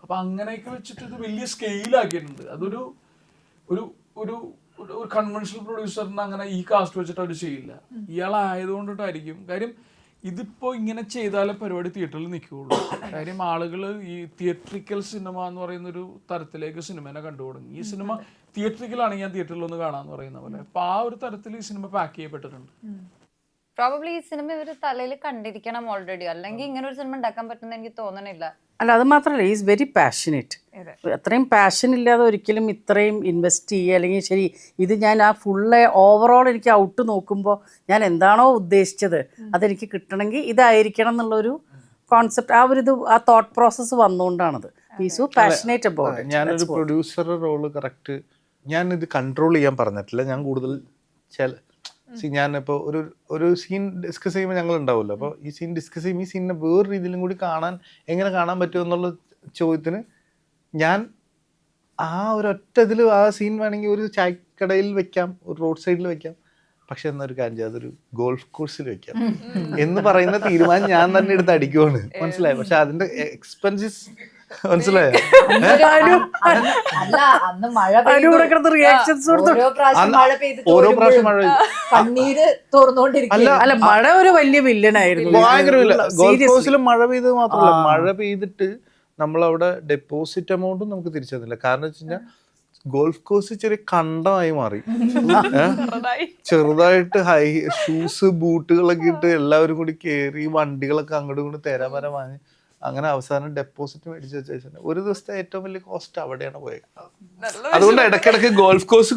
അപ്പൊ അങ്ങനെയൊക്കെ വെച്ചിട്ട് ഇത് വലിയ സ്കെയിലാക്കിയിട്ടുണ്ട്. അതൊരു ഒരു ഒരു ഒരു കൺവെൻഷണൽ പ്രൊഡ്യൂസറിന് അങ്ങനെ ഈ കാസ്റ്റ് വെച്ചിട്ട് അവർ ചെയ്യില്ല. ഇയാളായതുകൊണ്ടിട്ടായിരിക്കും. കാര്യം ഇതിപ്പോ ഇങ്ങനെ ചെയ്താലേ പരിപാടി തിയേറ്ററിൽ നിൽക്കുകയുള്ളൂ. കാര്യം ആളുകൾ ഈ തിയേറ്ററിക്കൽ സിനിമ എന്ന് പറയുന്ന ഒരു തരത്തിലേക്ക് സിനിമേനെ കണ്ടു തുടങ്ങി. ഈ സിനിമ തിയേറ്ററിക്കലാണെങ്കിൽ ഞാൻ തിയേറ്ററിൽ ഒന്ന് കാണാന്ന് പറയുന്ന പോലെ. അപ്പൊ ആ ഒരു തരത്തിൽ ഈ സിനിമ പാക്ക് ചെയ്യപ്പെട്ടിട്ടുണ്ട്. പ്രോബബ്ലി ഈ സിനിമ ഇവര് തലയിൽ കണ്ടിരിക്കണം ഓൾറെഡി, അല്ലെങ്കിൽ ഇങ്ങനെ ഒരു സിനിമ ഉണ്ടാക്കാൻ പറ്റുന്ന എനിക്ക് തോന്നണില്ല. അല്ല, അത് മാത്രമല്ല, ഈസ് വെരി പാഷനേറ്റ്. അത്രയും പാഷൻ ഇല്ലാതെ ഒരിക്കലും ഇത്രയും ഇൻവെസ്റ്റ് ചെയ്യുക, അല്ലെങ്കിൽ ശരി ഇത് ഞാൻ ആ ഫുള്ള് ഓവറോൾ എനിക്ക് ഔട്ട് നോക്കുമ്പോൾ ഞാൻ എന്താണോ ഉദ്ദേശിച്ചത് അതെനിക്ക് കിട്ടണമെങ്കിൽ ഇതായിരിക്കണം എന്നുള്ളൊരു കോൺസെപ്റ്റ്, ആ തോട്ട് പ്രോസസ്സ് വന്നുകൊണ്ടാണത്. Is so passionate about. ഞാനൊരു പ്രൊഡ്യൂസറുടെ റോള് കറക്റ്റ് ഞാനിത് കൺട്രോൾ ചെയ്യാൻ പറഞ്ഞിട്ടില്ല. ഞാൻ കൂടുതൽ ഞാനിപ്പോൾ ഒരു സീൻ ഡിസ്കസ് ചെയ്യുമ്പോൾ ഞങ്ങൾ ഉണ്ടാവുമല്ലോ, അപ്പോൾ ഈ സീൻ ഡിസ്കസ് ചെയ്യുമ്പോൾ ഈ സീനിനെ വേറെ രീതിയിലും കൂടി എങ്ങനെ കാണാൻ പറ്റും എന്നുള്ള ചോദ്യത്തിന് ഞാൻ ആ ഒരൊറ്റ ഇതിൽ ആ സീൻ വേണമെങ്കിൽ ഒരു ചായക്കടയിൽ വെക്കാം, ഒരു റോഡ് സൈഡിൽ വെക്കാം, പക്ഷെ എന്നൊരു കാര്യം ചെയ്യാം, അതൊരു ഗോൾഫ് കോഴ്സിൽ വെക്കാം എന്ന് പറയുന്ന തീരുമാനം ഞാൻ തന്നെ എടുത്ത് അടിക്കുവാണ്. മനസ്സിലായി? പക്ഷെ അതിന്റെ എക്സ്പെൻസസ് മനസ്സിലായോ? അല്ല അന്ന് മഴ അതിലൂടെ കിടന്ന് റിയാക്ഷൻസ് കൊടുത്തു. ഓരോ പ്രാവശ്യം മഴ പെയ്തിട്ട് ഓരോ പ്രാവശ്യം മഴ കണ്ണീര് തോർന്നോണ്ടിരിക്കും. അല്ല മഴ ഒരു വലിയ വില്ലനായിരുന്നു. ഭയങ്കര ഗോൾഫ് Seriously. കോഴ്സിൽ മഴ പെയ്തത് മാത്രമല്ല, മഴ പെയ്തിട്ട് നമ്മളവിടെ ഡെപ്പോസിറ്റ് എമൗണ്ടും നമുക്ക് തിരിച്ചു തന്നില്ല. കാരണം വെച്ച് കഴിഞ്ഞാൽ ഗോൾഫ് കോഴ്സ് ചെറിയ കണ്ടമായി മാറി. ചെറുതായിട്ട് ഹൈ ഷൂസ് ബൂട്ടുകളൊക്കെ ഇട്ട് എല്ലാവരും കൂടി കയറി വണ്ടികളൊക്കെ അങ്ങോട്ടും ഇങ്ങോട്ടും തേരാമര വാങ്ങി അങ്ങനെ അവസാനം ഡെപ്പോസിറ്റ് മേടിച്ച് വെച്ചാൽ ഒരു ദിവസത്തെ ഏറ്റവും വലിയ കോസ്റ്റ് അവിടെയാണ് പോയത്. അതുകൊണ്ട് ഇടയ്ക്കിടയ്ക്ക് ഗോൾഫ് കോഴ്സ്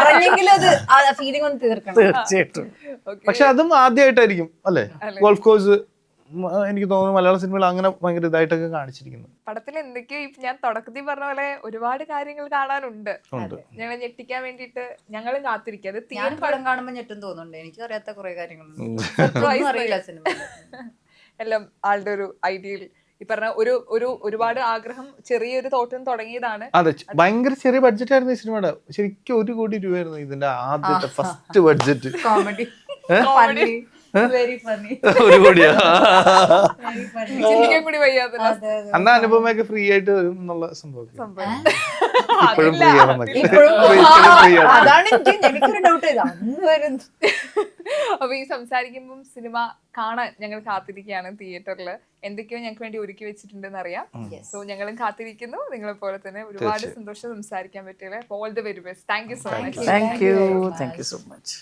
പറഞ്ഞെങ്കിലും അത് ഫീലിംഗ് ഒന്ന് തീർക്കണം. തീർച്ചയായിട്ടും. പക്ഷെ അതും ആദ്യമായിട്ടായിരിക്കും അല്ലേ ഗോൾഫ് കോഴ്സ്. എനിക്ക് തോന്നുന്നു മലയാള സിനിമയിൽ അങ്ങനെ ഭയങ്കര ഇതായിട്ടൊക്കെ കാണിച്ചിരിക്കുന്നു. പടത്തിൽ എന്തൊക്കെയോ ഞാൻ തുടക്കത്തിൽ പറഞ്ഞ പോലെ ഒരുപാട് കാര്യങ്ങൾ കാണാനുണ്ട്. ഞങ്ങളെ ഞെട്ടിക്കാൻ വേണ്ടിട്ട് ഞങ്ങളും കാത്തിരിക്കുക. അത് ഞാൻ പടം കാണുമ്പോ ഞെട്ടും തോന്നുന്നുണ്ട്. എനിക്ക് അറിയാത്ത കുറെ കാര്യങ്ങളുണ്ട്. അറിയില്ല സിനിമ എല്ലാം ആളുടെ ഒരു ഐഡിയൽ ഈ പറഞ്ഞ ഒരുപാട് ആഗ്രഹം ചെറിയൊരു തോട്ടം തുടങ്ങിയതാണ്. അതെ, ഭയങ്കര ചെറിയ ബഡ്ജറ്റ് ആയിരുന്നു ഈ സിനിമയുടെ. ശരിക്കും 1 കോടി രൂപയായിരുന്നു ഇതിന്റെ ആദ്യത്തെ first budget. Comedy very funny 1 കോടിയാ. ചിന്തിക്കാൻ കൂടി വയ്യാതെ അന്നാ അനുപമയൊക്കെ ഫ്രീ ആയിട്ട് വരും എന്നുള്ള സംഭവം ഇപ്പോഴും അതില്ല. ഫ്രീ ആണെന്നൊക്കെ. അതാണ് എനിക്കൊരു ഡൗട്ട് ചെയ്ത് അന്ന് വരുന്നു. അപ്പൊ ഈ സംസാരിക്കുമ്പോൾ സിനിമ കാണാൻ ഞങ്ങൾ കാത്തിരിക്കുകയാണ് തിയേറ്ററിൽ. എന്തൊക്കെയോ ഞങ്ങൾക്ക് വേണ്ടി ഒരുക്കി വെച്ചിട്ടുണ്ടെന്ന് അറിയാം. സോ ഞങ്ങളും കാത്തിരിക്കുന്നു. നിങ്ങളെ പോലെ തന്നെ ഒരുപാട് സന്തോഷം സംസാരിക്കാൻ പറ്റിയത്. All the very best. Thank you so much. Thank you so much.